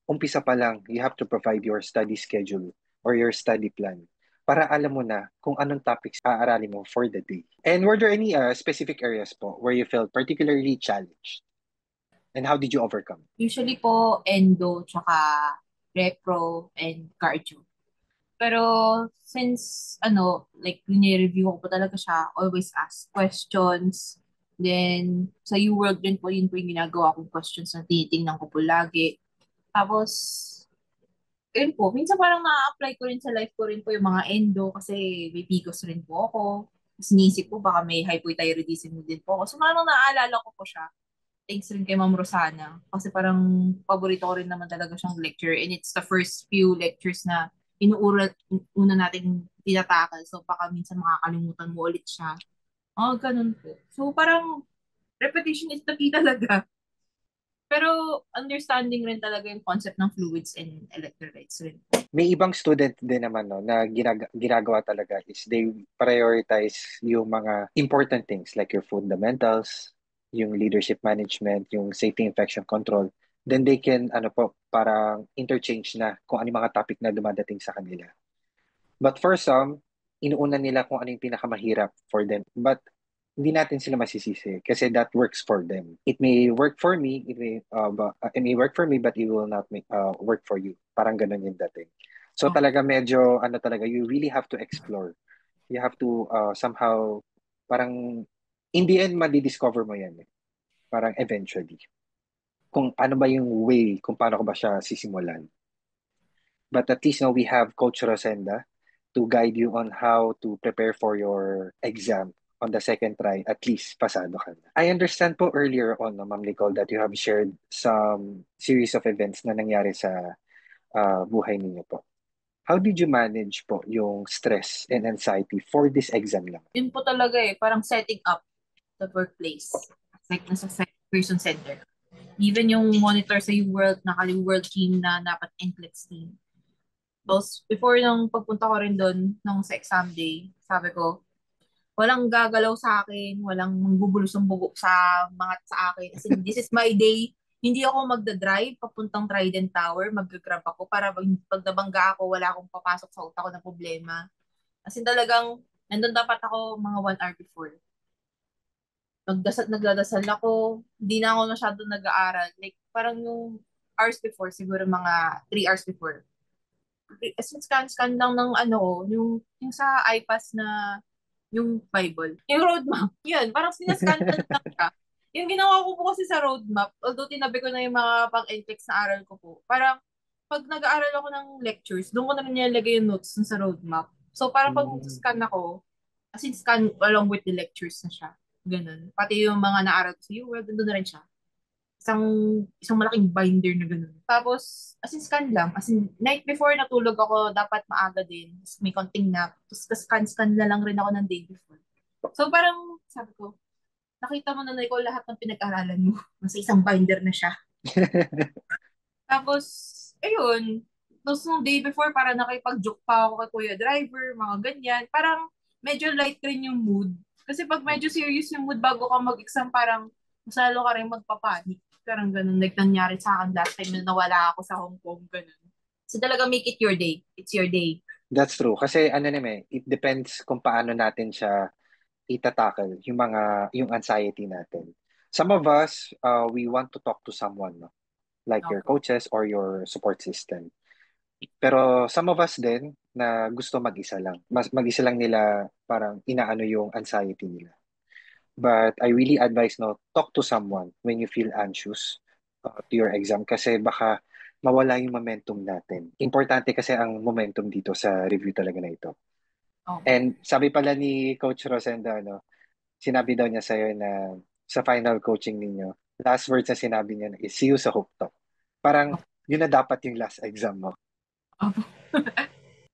Umpisa pa lang, you have to provide your study schedule or your study plan para alam mo na kung anong topics aaralin mo for the day. And were there any specific areas po where you felt particularly challenged? And how did you overcome? Usually po, endo, tsaka repro, and cardio. Pero since like ni-review ko po talaga siya, always ask questions. Then sa UWorld din po yun po yung ginagawa kong questions na tinitingnan ko po lagi. Tapos yun po, minsan parang na-apply ko rin sa life ko rin po yung mga endo kasi may PCOS rin po ako. Tapos iniisip ko baka may hypothyroidism din po ako. So parang naaalala ko po siya. Thanks rin kay Ma'am Rosana. Kasi parang paborito ko rin naman talaga siyang lecture. And it's the first few lectures na una natin tinatakal. So baka minsan makakalimutan mo ulit siya. Oh, ganun po. So parang repetition is the key talaga. Pero understanding rin talaga yung concept ng fluids and electrolytes rin. May ibang student din naman no, na ginagawa talaga is they prioritize yung mga important things like your fundamentals, yung leadership management, yung safety infection control. Then they can ano po parang interchange na kung ano yung mga topic na dumadating sa kanila. But for some, inuuna nila kung ano yung pinakamahirap for them. But hindi natin sila masisisi kasi that works for them. It may work for me, it may work for me, but it will not work for you. Parang ganun yung dating. So Oh. talaga medyo, ano talaga, you really have to explore. You have to somehow, parang, in the end, madidiscover mo yan eh. Parang eventually. Kung ano ba yung way, kung paano ko ba siya sisimulan. But at least now we have Coach Rosenda to guide you on how to prepare for your exam on the second try, at least pasado ka na. I understand po earlier on, no, Ma'am Nicole, that you have shared some series of events na nangyari sa buhay ninyo po. How did you manage po yung stress and anxiety for this exam lang? Yun po talaga parang setting up the workplace. Like nasa person center. Even yung monitor sa UWorld, yung world team na dapat NCLEX team. Tapos, before nung pagpunta ko rin doon, nung sa exam day, sabi ko, walang gagalaw sa akin, walang mangbubulos ng bugo sa akin. As in, this is my day. Hindi ako magdadrive papuntang Trident Tower, mag-grab ako para pag nabangga ako, wala akong papasok sa utak ko na problema. As in talagang, nandun dapat ako mga 1 hour before. Nagdadasal ako, hindi na ako masyado nag-aaral. Like, parang yung hours before, siguro mga 3 hours before. As in, scan lang ng yung sa iPass na yung Bible. Yung roadmap. Yun, parang sinascan ko lang siya. Yung ginawa ko po kasi sa roadmap, although tinabi ko na yung mga pang-NCLEX na aral ko po, parang pag nag-aaral ako ng lectures, doon ko na rin nilalagay yung notes dun sa roadmap. So parang pag scan ako, as in scan along with the lectures na siya. Ganun. Pati yung mga naaral ko sa UWorld, doon na rin siya. Isang, isang malaking binder na ganun. Tapos, as in scan lang. As in, night before natulog ako, dapat maaga din. Tapos may konting nap. Tapos scan na lang rin ako ng day before. So parang, sabi ko, nakita mo na ikaw lahat ng pinag-aralan mo. Nasa isang binder na siya. Tapos, ayun. Tapos nung day before, parang nakipag-joke pa ako kay Kuya Driver, mga ganyan. Parang medyo light rin yung mood. Kasi pag medyo serious yung mood bago ka mag-exam, parang mas lalo ka rin magpapanik. Parang ganun. Like nangyari sa akin last time na nawala ako sa Hong Kong, ganun. So talaga make it your day. It's your day. That's true. Kasi ano naman, it depends kung paano natin siya itatackle, yung anxiety natin. Some of us, we want to talk to someone, no? Like your Opo. coaches or your support system. Pero some of us din na gusto mag-isa lang. Mag-isa lang nila parang inaano yung anxiety nila. But I really advise no, talk to someone when you feel anxious to your exam kasi baka mawala yung momentum natin. Importante kasi ang momentum dito sa review talaga na ito. Opo. And sabi pala ni Coach Rosenda, no, sinabi daw niya sa'yo na sa final coaching ninyo, last words na sinabi niya is, see you sa Hope Talk. Parang yun na dapat yung last exam mo. Opo.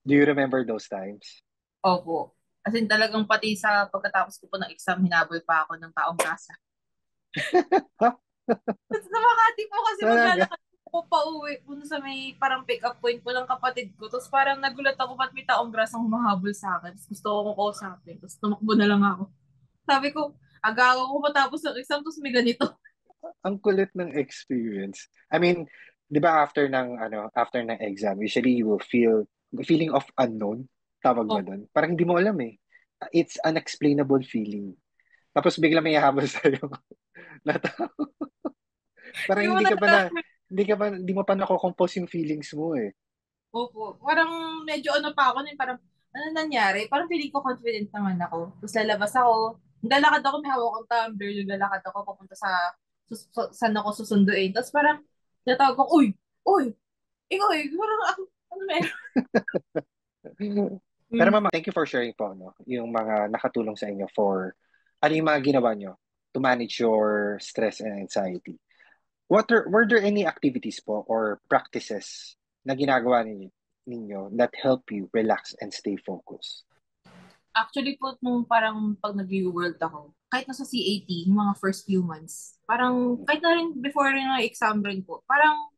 Do you remember those times? Opo. As in talagang pati sa pagkatapos ko po ng exam, hinabol pa ako ng taong grasa. Sa Makati po kasi Talaga? maglalakad po pa uwi po sa may parang pick-up point po ng kapatid ko. Tapos parang nagulat ako ba't may taong grasang humahabol sa akin. Tapos gusto ko kausapin. Tapos tumakbo na lang ako. Sabi ko, agawa ko matapos ng exam, tapos may ganito. Ang kulit ng experience. I mean, 'di ba after ng exam, usually you will feel feeling of unknown, tawag ba Oh, doon? Parang hindi mo alam eh. It's unexplainable feeling. Tapos bigla may hahabol sa'yo. na tao. Parang hindi mo talaga, hindi mo pa nako-compose yung feelings mo eh. opo, parang medyo ano pa ako, parang ano nangyari? Parang feeling ko confident naman ako. Tapos lalabas ako, naglalakad ako, may hawak akong tumbler, naglalakad ako papunta saan ako susunduin. Tapos parang, natawag ko, uy, uy, ikaw parang ako, ano meron? Pero Hmm. mama, thank you for sharing po yung mga nakatulong sa inyo for ano yung mga ginawa nyo to manage your stress and anxiety. Were there any activities po or practices na ginagawa ninyo that help you relax and stay focused? Actually po, nung parang pag nag-world ako, kahit nasa CAT, yung mga first few months, parang kahit na rin before rin ng exam rin po, parang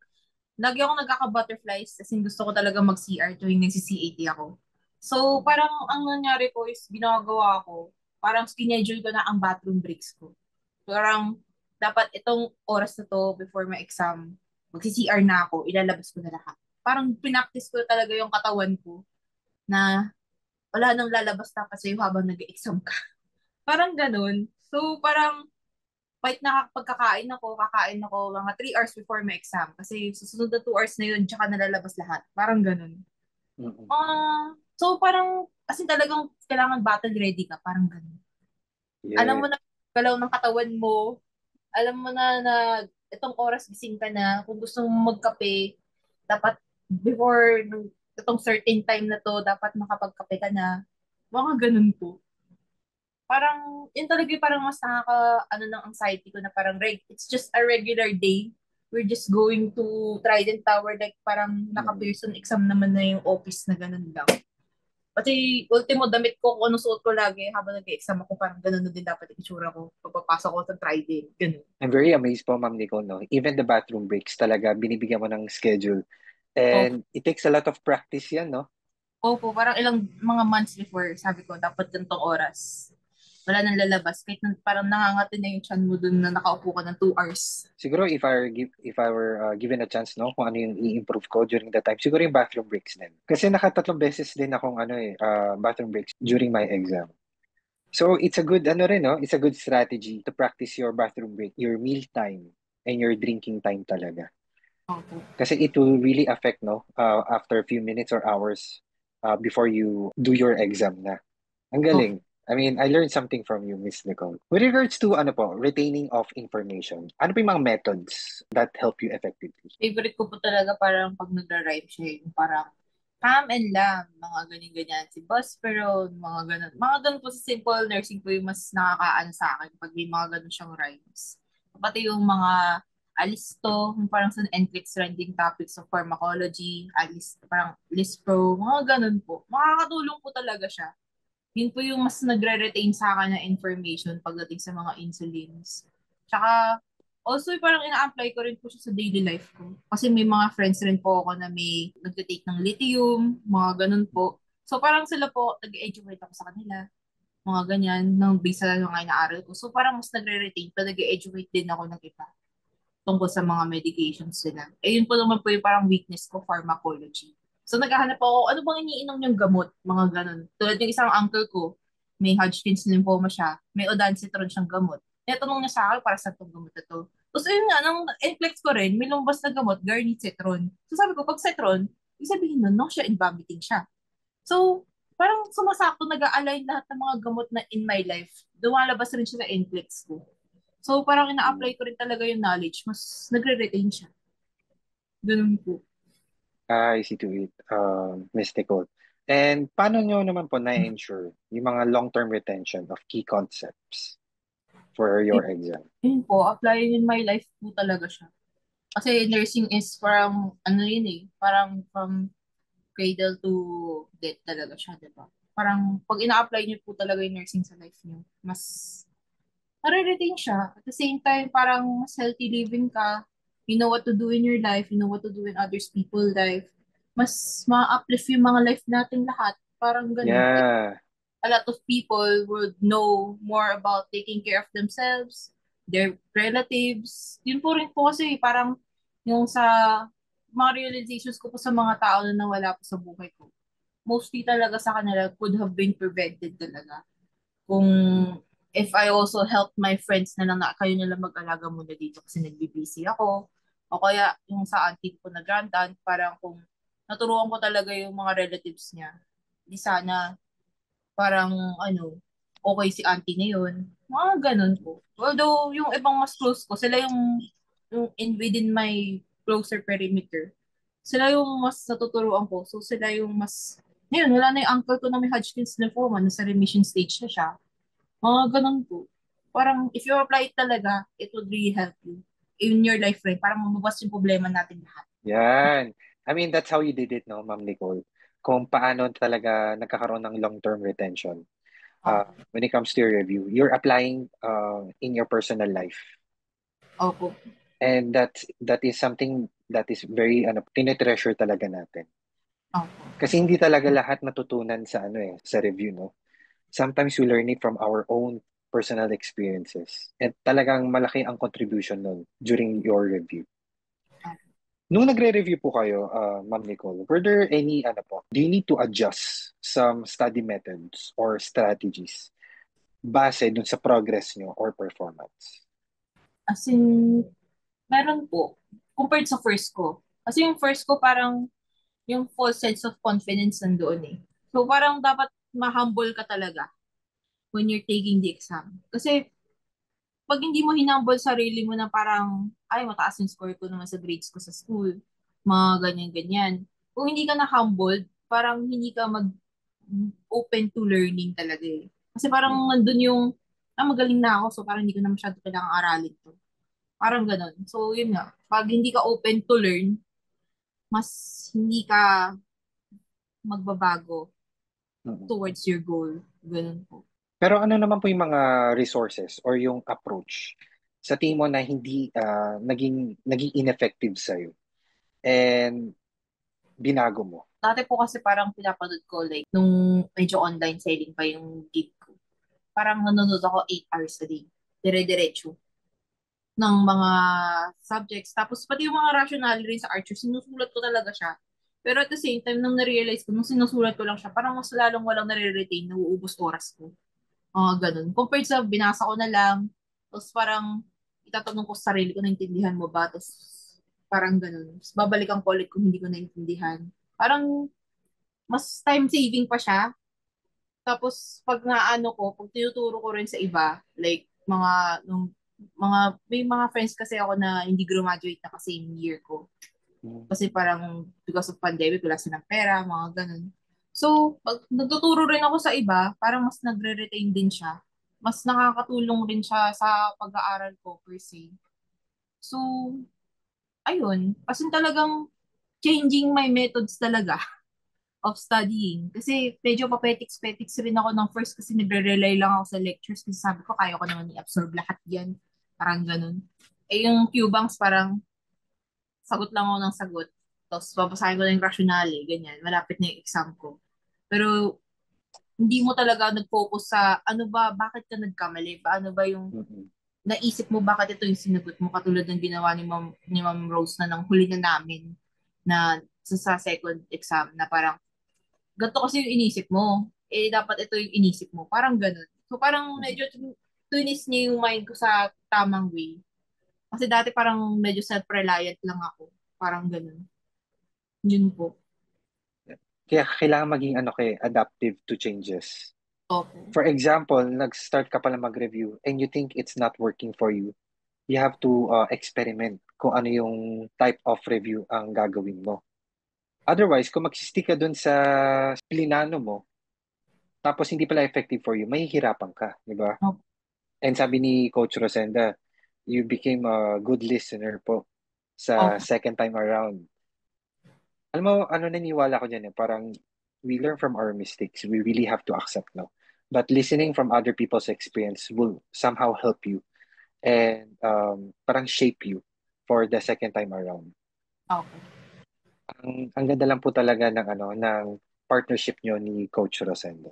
lagi ako nagkaka-butterflies kasi gusto ko talaga mag-CR tuwing nagsi-CAT ako. So, parang ang nangyari ko is ginagawa ko, parang schedule ko na ang bathroom breaks ko. Parang dapat itong oras na to before my exam, magsi-CR na ako, ilalabas ko na lahat. Parang pinaktis ko talaga yung katawan ko na wala nang lalabas dapat sa'yo habang nag-exam ka. Parang ganun. So, parang kahit nakapagkakain ako, kakain ako mga 3 hours before my exam. Kasi susunod na 2 hours na yun, tsaka nalalabas lahat. Parang ganun. Mm-mm. So parang, as in talagang kailangan battle ready ka. Parang ganun. Alam Yeah. mo na galaw ng katawan mo. Alam mo na itong oras gising ka na. Kung gusto mo magkape, dapat before itong certain time na to, dapat makapagkape ka na. Mga ganun po. Parang, yun talaga yung parang mas ano ng anxiety ko na parang, it's just a regular day. We're just going to Trident Tower, like parang Mm-mm. naka-Pearson exam naman na yung office na ganun lang. Pati ultimo damit ko, kung ano suot ko lagi habang nag-exam ako, parang ganun na din dapat yung itsura ko pagpapasok ko sa Trident. Ganun. I'm very amazed po, Ma'am Nicole, no? Even the bathroom breaks talaga, binibigyan mo ng schedule. Opo, And it takes a lot of practice yan, no? opo, parang ilang mga months before, sabi ko, dapat ganitong oras. Wala nang lalabas. Kahit parang nangangati na yung chan mo dun na nakaupo ka ng 2 hours. Siguro if I were given a chance, no, kung ano yung i-improve ko during that time, siguro yung bathroom breaks din. Kasi nakatatlong beses din akong bathroom breaks during my exam. So it's a good ano rin, no? It's a good strategy to practice your bathroom break, your meal time, and your drinking time talaga. Opo. Kasi it will really affect, no, after a few minutes or hours before you do your exam na. Ang Opo. galing. I mean, I learned something from you, Miss Nicole. With regards to ano po, retaining of information, ano pa yung mga methods that help you effectively? Favorite ko po talaga parang pag nagra-rhyme siya, yung parang Pam and Lam, mga ganyan-ganyan. Si Buzzperon, mga ganun. Mga ganun po sa simple nursing po yung mas nakakaano sa akin pag may mga ganun siyang rhymes. Pati yung mga Alisto, yung parang sa NCLEX trending topics of pharmacology, Alisto, parang Lispro, mga ganun po. Makakatulong po talaga siya. Yun po yung mas nagre-retain sa akin na information pagdating sa mga insulins. Tsaka, also parang ina-apply ko rin po siya sa daily life ko. Kasi may mga friends rin po ako na may nagtitake ng lithium, mga ganun po. So parang sila po, nag-educate ako sa kanila, mga ganyan, nang based sa mga inaaral ko. So parang mas nagre-retain pa, nag-educate din ako ng iba tungkol sa mga medications nila. Eh yun po naman po yung parang weakness ko, pharmacology. So naghahanap ako, ano bang iniinom niyang gamot? Mga ganun. Tulad yung isang uncle ko, may Hodgkin's lymphoma siya, may ondansetron siyang gamot. Kaya tanong niya sa akin, para sa itong gamot na to. Tapos ayun nga, nang inflex ko rin, may lumabas na gamot, Garnicetron. So sabi ko, pag Cetron, ibig sabihin nun, nausea and vomiting siya. So, parang sumasakto, nag-a-align lahat ng mga gamot na in my life. Dumalabas rin siya sa inflex ko. So, parang ina-apply ko rin talaga yung knowledge. Mas nagre-retain siya. Ganun po. I see to it, Miss Nicole. And paano nyo naman po na-ensure yung mga long-term retention of key concepts for your exam? Yun po, applying in my life po talaga siya. Kasi nursing is parang, ano yun eh, parang from cradle to death talaga siya, di ba? Parang, pag ina-apply niyo po talaga yung nursing sa life niyo, mas nare-retain siya. At the same time, parang mas healthy living ka. You know what to do in your life. You know what to do in others people's life. Mas ma-uplift yung mga life natin lahat. Parang ganun. Yeah. A lot of people would know more about taking care of themselves, their relatives. Yun po rin po kasi parang yung sa mga realizations ko po sa mga tao na nawala po sa buhay ko. Mostly talaga sa kanila could have been prevented talaga. Kung if I also help my friends na lang na kayo na lang mag-alaga muna dito kasi nagbibisi ako. O kaya yung sa auntie ko na granddad, parang kung naturuan ko talaga yung mga relatives niya, di sana parang ano, okay si auntie na yun. Mga ganun po. Although yung ibang mas close ko, sila yung within my closer perimeter. Sila yung mas natuturuan ko. So sila yung mas, ngayon, wala na yung uncle ko na may Hodgkin's lymphoma, nasa remission stage na siya. Mga ganun po. Parang if you apply it talaga, it would really help you in your life rin. Parang mabubukas yung problema natin lahat. Yan. I mean, that's how you did it, no, Ma'am Nicole? Kung paano talaga nagkakaroon ng long-term retention. when it comes to your review. You're applying in your personal life. Opo. And that is something that is very tinetreasure talaga natin. Opo. Kasi hindi talaga lahat matutunan sa sa review, no? Sometimes we learn it from our own personal experiences. At talagang malaki ang contribution nun during your review. Nung nagre-review po kayo, Ma'am Nicole, were there any, do you need to adjust some study methods or strategies base dun sa progress nyo or performance? As in, meron po. Compared sa first ko. Kasi yung first ko parang yung false sense of confidence nandoon eh. So parang dapat ma-humble ka talaga when you're taking the exam. Kasi pag hindi mo hinumble sarili mo na parang, ay, mataas yung score ko naman sa grades ko sa school, mga ganyan-ganyan. Kung hindi ka na humbled, parang hindi ka open to learning talaga eh. Kasi parang nandun yung, magaling na ako, so parang hindi ko na masyado kailangang aralin to. Parang ganun. So, yun nga. Pag hindi ka open to learn, mas hindi ka magbabago towards your goal. Ganun po. Pero ano naman po yung mga resources or yung approach sa tingin mo na hindi naging ineffective sa'yo and binago mo? Dati po kasi parang pinapanood ko like nung medyo online selling pa yung gig ko. Parang nanonood ako 8 hours a day. Dire-diretso ng mga subjects. Tapos pati yung mga rationale rin sa Archer, sinusulat ko talaga siya. Pero at the same time, nung na-realize ko, nung sinusulat ko lang siya, parang mas lalong walang nare-retain, nauubos oras ko. Mga ganun. Compared sa binasa ko na lang, tapos parang itatanong ko sa sarili ko, naintindihan mo ba? Tapos parang ganun. Tapos babalikan ko ulit kung hindi ko naintindihan. Parang mas time saving pa siya. Tapos pag naano ko, pag tinuturo ko rin sa iba, like may mga friends kasi ako na hindi graduate na kasi same year ko. Kasi parang because of pandemic, wala silang pera, mga ganun. So, pag nagtuturo rin ako sa iba, parang mas nagre-retain din siya. Mas nakakatulong rin siya sa pag-aaral ko per se. So, ayun. Kasi talagang changing my methods talaga of studying. Kasi medyo papetiks-petiks rin ako ng first kasi nagre-rely lang ako sa lectures kasi sabi ko kaya ko naman i-absorb lahat yan. Parang ganun. Eh yung Q-banks parang sagot lang ako ng sagot. Tapos babasahin ko na yung rationale, ganyan. Malapit na yung exam ko. Pero hindi mo talaga nag-focus sa ano ba, bakit ka nagkamali? Paano ba yung naisip mo bakit ito yung sinagot mo katulad ng ginawa ni Ma'am Rose na nang huli na namin na sa second exam na parang ganito kasi yung inisip mo. Eh, dapat ito yung inisip mo. Parang ganun. So, parang medyo tunis niya yung mind ko sa tamang way. Kasi dati parang medyo self-reliant lang ako. Parang ganun. Yun po. Kaya kailangan maging adaptive to changes. Okay. For example, nag-start ka pala mag-review and you think it's not working for you, you have to experiment kung ano yung type of review ang gagawin mo. Otherwise, kung mag-stick ka dun sa plinano mo, tapos hindi pala effective for you, mahihirapan ka, di ba? Okay. And sabi ni Coach Rosenda, you became a good listener po sa Okay. second time around. Alam mo, naniniwala ko dyan parang we learn from our mistakes. We really have to accept, no? But listening from other people's experience will somehow help you and parang shape you for the second time around. Okay. Ang ganda lang po talaga ng partnership nyo ni Coach Rosenda.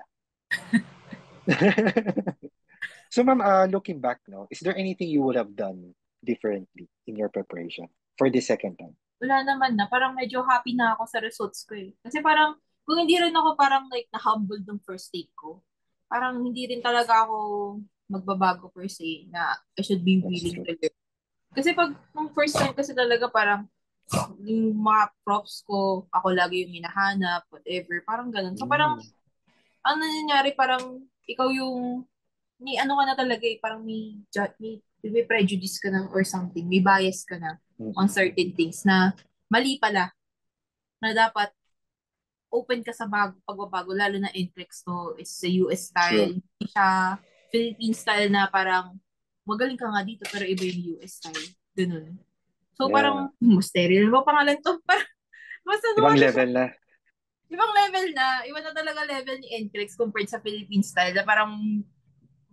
So ma'am, looking back, no, is there anything you would have done differently in your preparation for the second time? Wala naman na. Parang medyo happy na ako sa results ko eh. Kasi parang, kung hindi rin ako parang like na-humble ng first take ko, parang hindi rin talaga ako magbabago per se na I should be That's willing true. to learn. Kasi pag nung first time kasi talaga parang yung mga props ko, ako lagi yung hinahanap, whatever, parang ganun. So parang, ano nangyayari, parang ikaw yung, may ano ka na talaga eh, parang may prejudice ka na or something, may bias ka na on certain things na mali pala, na dapat open ka sa pagbabago, lalo na NCLEX to, it's a US style, True. hindi siya Philippine style na parang magaling ka nga dito pero iba yung US style. Ganun. So Yeah. parang, stereo ba pangalan to? Parang, basta Ibang ano siya, level na. ibang level na. Iba na talaga level ni NCLEX compared sa Philippine style na parang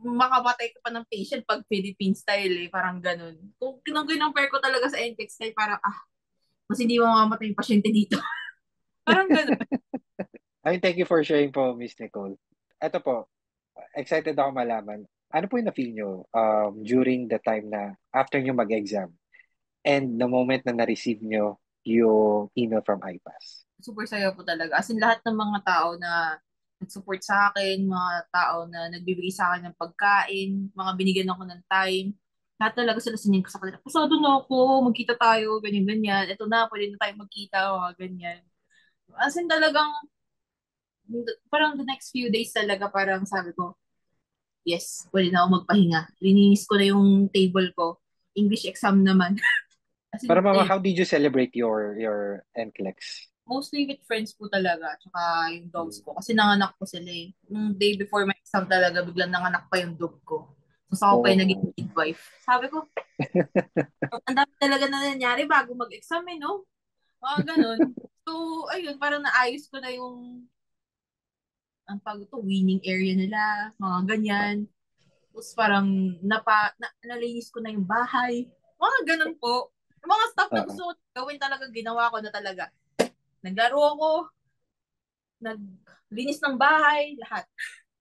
makamatay ka pa ng patient pag Philippine style eh. Parang ganun. Kung kinumpare ko talaga sa NCLEX style, parang mas hindi mo mamamatay yung pasyente dito. Parang ganun. Ay, thank you for sharing po, Miss Nicole. Ito po, excited ako malaman. Ano po yung na-feel nyo during the time na after nyo mag-exam and the moment na na-receive nyo yung email from IPAS? Super saya po talaga. As in, lahat ng mga tao na nag-support sa akin, mga tao na nagbibigay sa akin ng pagkain, mga binigyan ako ng time, lahat talaga sila sinink ko sa kanila. Pasado na ako, magkita tayo, ganyan-ganyan. Ito na, pwede na tayo magkita, mga ganyan. As in, talagang, parang the next few days talaga, parang sabi ko, yes, pwede na ako magpahinga. Lininis ko na yung table ko. English exam naman. As Pero in, mama, ayun, how did you celebrate your NCLEX? mostly with friends po talaga, tsaka yung dogs ko. Kasi nanganak ko sila eh. Nung day before my exam talaga, biglang nanganak pa yung dog ko. So, ako pa yung naging Oo. midwife. Sabi ko, ang dami talaga na nangyari bago mag-exam eh, no? Mga ganun. So, ayun, parang naayos ko na yung ang pag to, winning area nila, mga ganyan. Tapos parang nalinis ko na yung bahay. Mga ganun po. Yung mga stuff na Oo. gusto ko gawin talaga, ginawa ko na talaga. Naglaro ako, naglinis ng bahay, lahat.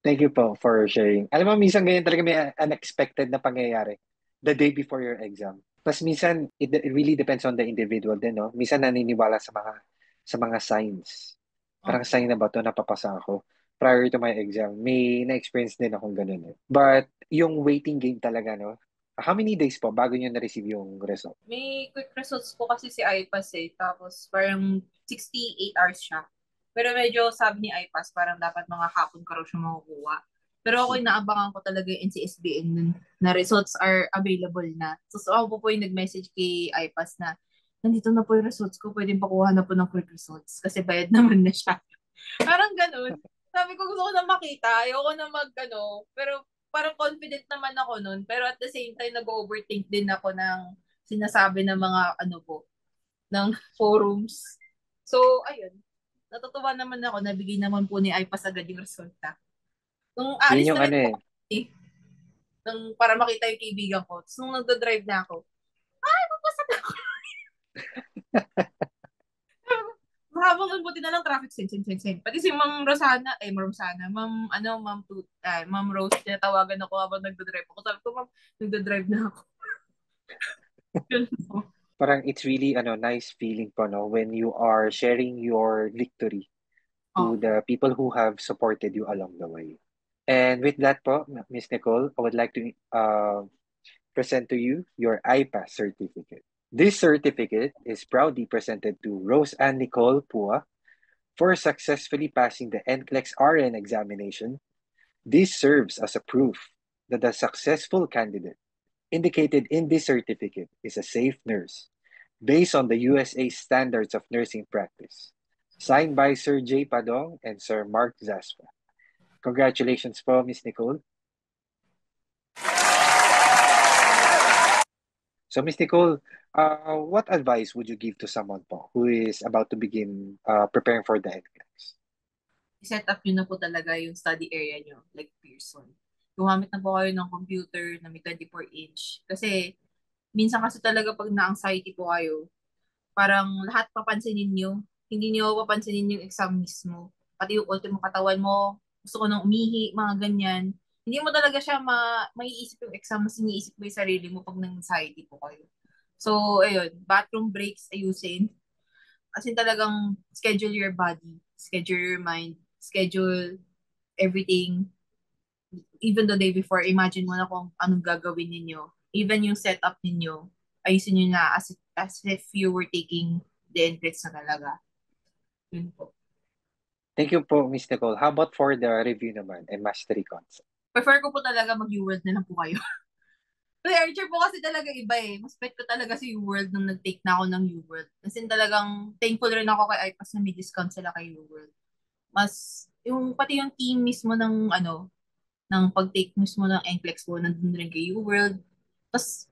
Thank you po for sharing. Alam mo, minsan ganyan talaga may unexpected na pangyayari the day before your exam. Tapos minsan, it really depends on the individual din, no? Minsan naniniwala sa mga signs. Parang Opo. sign na ba to napapasa ako prior to my exam. May na-experience din akong ganun eh. But yung waiting game talaga, no? How many days po bago nyo na-receive yung result? May quick results po kasi si IPAS eh. Tapos parang 68 hours siya. Pero medyo sabi ni IPAS parang dapat mga hapon ka raw siya makukuha. Pero ako Mhm. inaabangan ko talaga yung NCSBN nun na results are available na. So ako po yung nag-message kay IPAS na nandito na po yung results ko, pwedeng pakuha na po ng quick results kasi bayad naman na siya. Parang ganun. Sabi ko gusto ko na makita, ayoko na pero parang confident naman ako nun. Pero at the same time, nag-overthink din ako ng sinasabi ng mga ng forums. So, ayun. Natutuwa naman ako, nabigay naman po ni IPAS agad yung resulta. Nung Yun alis yung na rin ano po eh. eh, para makita yung kaibigan ko. Tapos nung nagdo-drive na ako, papasok ako. Habang buti na lang traffic sen. Pati si Ma'am Rosana, Ma'am Rose, tinatawagan ako habang nagdo-drive ako. Sabi ko, Ma'am, nagdo-drive na ako. Yun po. Parang it's really nice feeling po no when you are sharing your victory to Oh, the people who have supported you along the way. And with that po, Miss Nicole, I would like to present to you your IPAS certificate. This certificate is proudly presented to Rose Ann Nicole Pua for successfully passing the NCLEX RN examination. This serves as a proof that the successful candidate indicated in this certificate is a safe nurse based on the USA Standards of Nursing Practice. Signed by Sir J. Padong and Sir Mark Zaspa. Congratulations po, Miss Nicole. So, Miss Nicole, what advice would you give to someone po who is about to begin preparing for the NCLEX? set up nyo na po talaga yung study area nyo, like Pearson. Gumamit na po kayo ng computer na may 24-inch. Kasi, minsan kasi talaga pag na-anxiety po kayo, parang lahat papansinin nyo. Hindi nyo papansinin yung exam mismo. Pati yung ultimo katawan mo, gusto ko nang umihi, mga ganyan. Hindi mo talaga siya maiisip yung exam, mas iniisip mo yung sarili mo pag nang-anxiety po kayo. So, ayun, bathroom breaks ayusin. As in talagang schedule your body, schedule your mind, schedule everything. Even the day before, imagine mo na kung anong gagawin ninyo. Even yung setup ninyo, ayusin nyo na as if you were taking the NCLEX na talaga. Yun po. Thank you po, Miss Nicole. How about for the review naman and mastery concept? Prefer ko po talaga mag-UWorld na lang po kayo. Kasi Archer po kasi talaga iba eh. Mas bet ko talaga si UWorld nung nag-take na ako ng UWorld. Kasi talagang thankful rin ako kay IPAS na may discount sila kay UWorld. Mas, pati yung team mismo ng pag-take mismo ng NCLEX po, nandun rin kay UWorld. Tapos,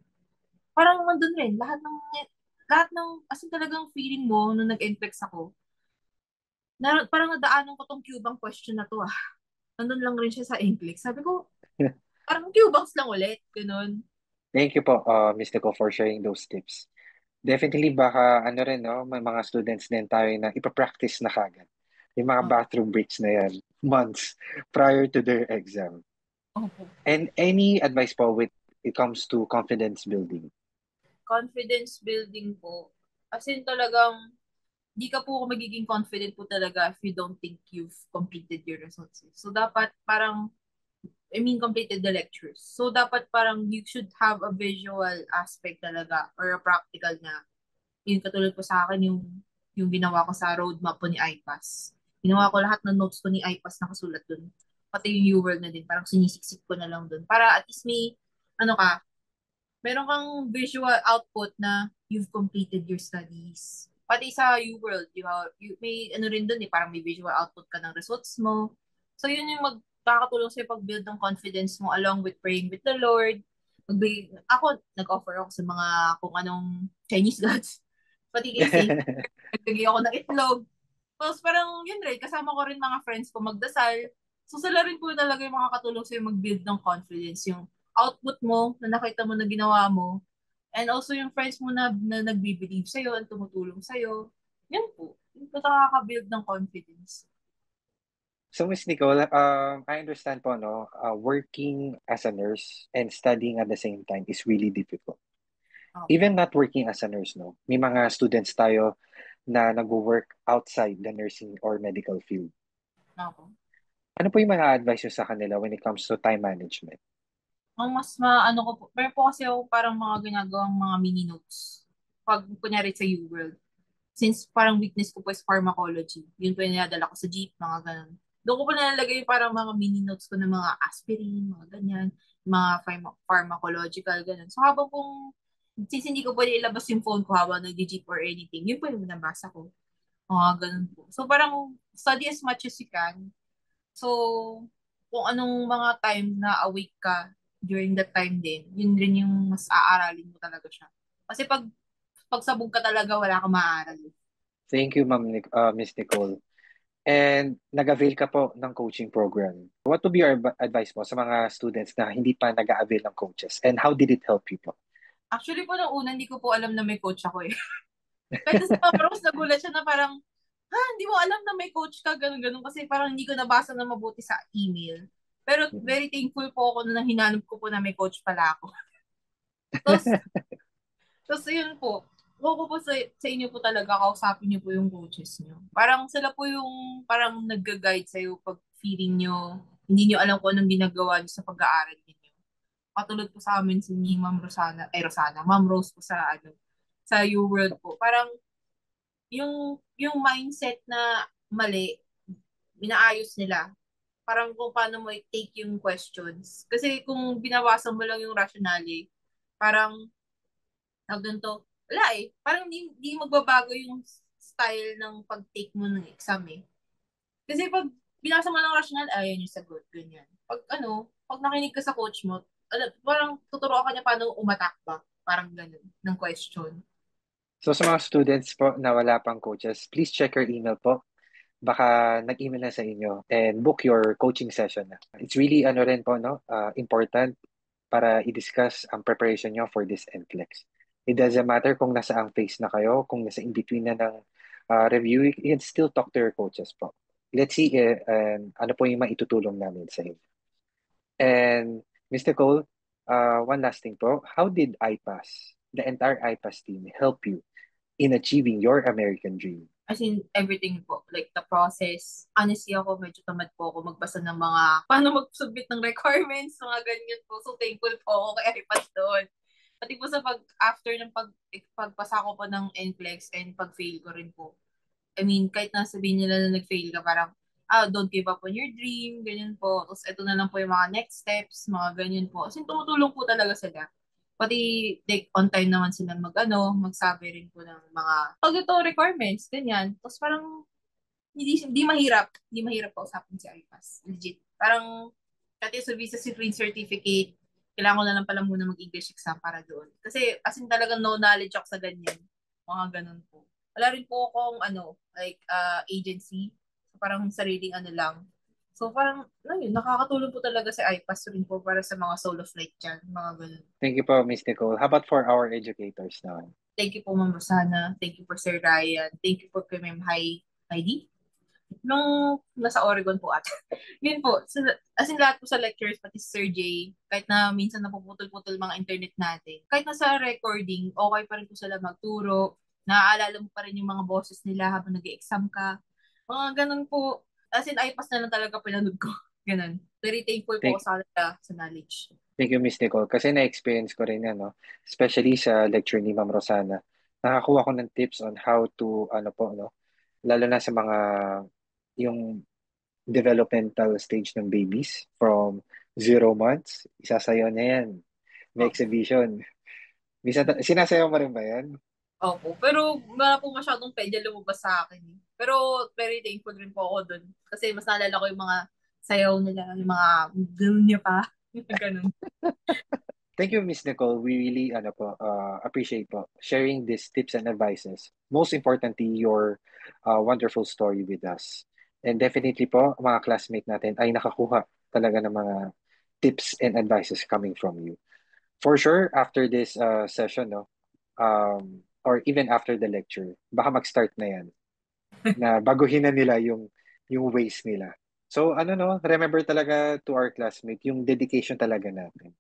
parang nandun rin, lahat ng, as in talagang feeling mo, nung nag-NCLEX ako, parang nadaanan ko tong Cubang question na to ah. Nandun lang rin siya sa English. Sabi ko, parang Cubangs lang ulit. Ganun. Thank you po, Miss Nicole, for sharing those tips. Definitely baka ano rin, no, may mga students din tayo na ipapractice na kagad. Yung mga Oh, bathroom breaks na yan, months prior to their exam. opo. And any advice po with it comes to confidence building? Confidence building po. As in talagang, di ka po magiging confident po talaga if you don't think you've completed your results. So, dapat parang, completed the lectures. So, dapat parang you should have a visual aspect talaga or a practical na. Yun katulad po sa akin yung ginawa ko sa roadmap po ni IPAS. Ginawa ko lahat ng notes ko ni IPAS nakasulat dun. Pati yung UWorld na din. Parang sinisiksik ko na lang dun. Para at least may, ano ka, meron kang visual output na you've completed your studies. Pati sa UWorld, may ano rin dun eh, parang may visual output ka ng results mo. So yun yung magkakatulong sa'yo pag-build ng confidence mo along with praying with the Lord. Nag-offer ako sa mga kung anong Chinese gods. Pati kay Saint, nagbigay ako ng itlog. Tapos parang yun rin, kasama ko rin mga friends ko magdasal. So sila rin po talaga yung makakatulong sa'yo mag-build ng confidence. Yung output mo, na nakita mo na ginawa mo, and also yung friends mo na nagbe-believe sa'yo at tumutulong sa'yo. Yan po. Yun po nakaka-build ng confidence. So, Miss Nicole, I understand po, no, working as a nurse and studying at the same time is really difficult. Opo. Even not working as a nurse, no, may mga students tayo na nag-work outside the nursing or medical field. Opo. Ano po yung mga advice nyo sa kanila when it comes to time management? Ang mas maano ko po, meron po kasi ako parang mga ginagawang mga mini notes. Pag kunyari sa UWorld. Since parang weakness ko po is pharmacology. Yun po yung niladala ko sa jeep, mga ganun. Doon ko po nalalagay yung parang mga mini notes ko ng mga aspirin, mga ganyan, mga pharmacological, ganun. So habang kung, since hindi ko pwede ilabas yung phone ko habang nag-jeep or anything, yun po yung nabasa ko. Mga ganun po. So parang study as much as you can. So, kung anong mga time na awake ka during that time din, yun rin yung mas aaralin mo talaga siya. Kasi pagsabog ka talaga, wala kang maaaral. Thank you, Miss Nicole. And nag-avail ka po ng coaching program. What would be your advice po sa mga students na hindi pa nag-avail ng coaches? And how did it help you po? Actually po, nung una, hindi ko po alam na may coach ako eh. Kahit sa Ma'am Rose, nagulat siya na parang, hindi mo alam na may coach ka, ganun-ganun. Kasi parang hindi ko nabasa na mabuti sa email. Pero very thankful po ako na hinanap ko po na may coach pala ako. Tapos, yun po, kung ko po sa inyo po talaga, kausapin niyo po yung coaches niyo. Parang sila po yung parang nag-guide sa'yo pag feeling niyo, hindi niyo alam kung anong ginagawa niyo sa pag-aaral niyo. Katulad po sa amin si Ma'am Rosana, Ma'am Rose po sa UWorld po. Parang yung mindset na mali, minaayos nila. Parang kung paano mo i-take yung questions. Kasi kung binabasa mo lang yung rationale, parang tawag doon to, wala eh. Parang di magbabago yung style ng pag-take mo ng exam eh. Kasi pag binasa mo lang rational, ayan yung sagot, ganyan. Pag nakinig ka sa coach mo, parang tuturuan ka niya paano umatak ba? Parang ganun, ng question. So sa mga students po na wala pang coaches, please check your email po. Baka nag-email na sa inyo and book your coaching session na. It's really ano rin po, no, important para i-discuss ang preparation nyo for this NCLEX. It doesn't matter kung nasa ang phase na kayo, kung nasa in-between na ng review, you can still talk to your coaches po. Let's see ano po yung maitutulong namin sa inyo. And Mr. Cole, one last thing po. How did IPAS, the entire IPAS team, help you in achieving your American dream? As in, everything po. Like, the process. Honestly ako, medyo tamad po ako magbasa ng mga, paano mag-submit ng requirements, mga ganyan po. So, thankful po ako kay IPAS doon. Pati po sa after ng pagpasa ko po ng NCLEX and pag-fail ko rin po. I mean, kahit na sabihin nila na nag-fail ka, parang, don't give up on your dream, ganyan po. Tapos, ito na lang po yung mga next steps, mga ganyan po. As in, tumutulong po talaga sila. Pati, like, on time naman sila magsabi rin po ng mga, pag ito requirements, ganyan. Tapos, parang, hindi mahirap. Hindi mahirap kausapin si IPAS. Legit. Parang, kasi sa visa si print certificate, kailangan ko na lang pala muna mag-English exam para doon. Kasi, as in talagang no knowledge ako sa ganyan. Mga ganun po. Wala rin po akong, agency. parang sariling ano lang. So parang, ayun, nakakatulong po talaga si iPass rin po para sa mga solo flight dyan, mga ganun. Thank you po, Miss Nicole. How about for our educators naman? Thank you po, Ma'am Rosana. Thank you po, Sir Ryan. Thank you po kay Ma'am Heidi. Nung nasa Oregon po ata. Yun po, as in lahat po sa lectures, pati si Sir Jay, kahit na minsan napuputol-putol mga internet natin, kahit na sa recording, okay pa rin po sila magturo, naaalala mo pa rin yung mga boses nila habang nag-exam ka. Mga ganun po. As in, iPass na lang talaga pinanood ko. Ganun. Very thankful po ako sa kanila sa knowledge. Thank you, Miss Nicole. Kasi na-experience ko rin yan, no? Especially sa lecture ni Ma'am Rosana. Nakakuha ko ng tips on how to, ano po, no? Lalo na sa mga, yung developmental stage ng babies from 0 months. Isasayaw niya yan. May exhibition. Sinasayaw mo rin ba yan? Opo. Pero wala po masyadong pedya lumabas sa akin. Pero very thankful rin po ako dun. Kasi mas naalala ko yung mga sayaw nila, yung mga ganun niya pa. Ganun. Thank you, Miss Nicole. We really appreciate po sharing these tips and advices. Most importantly, your wonderful story with us. And definitely po, mga classmate natin ay nakakuha talaga ng mga tips and advices coming from you. For sure, after this session, no, or even after the lecture, baka mag-start na yan na baguhin na nila yung ways nila. So remember talaga to our classmate, yung dedication talaga natin,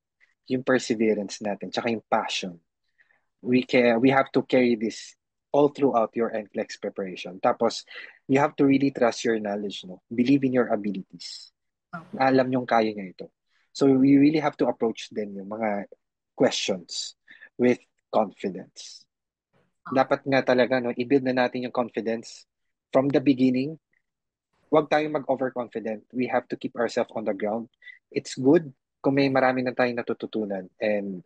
yung perseverance natin, tsaka yung passion. We have to carry this all throughout your NCLEX preparation. Tapos, you have to really trust your knowledge, no? Believe in your abilities. Alam nyong kaya niya ito. So, we really have to approach din yung mga questions with confidence. Dapat nga talaga, no, i-build na natin yung confidence from the beginning. Huwag tayong mag-overconfident. We have to keep ourselves on the ground. It's good kung may marami na tayong natututunan and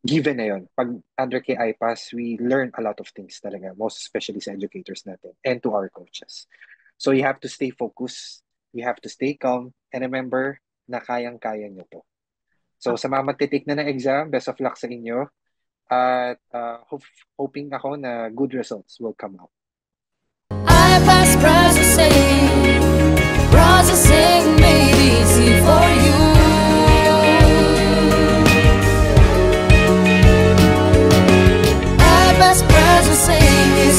given na yun. Pag under kay iPass, we learn a lot of things talaga, most especially sa educators natin and to our coaches. So you have to stay focused, you have to stay calm, and remember na kayang-kaya nyo to. So sa mga magtitik na ng exam, best of luck sa inyo. At hoping ako na good results will come out. iPass processing made easy for you. iPass processing is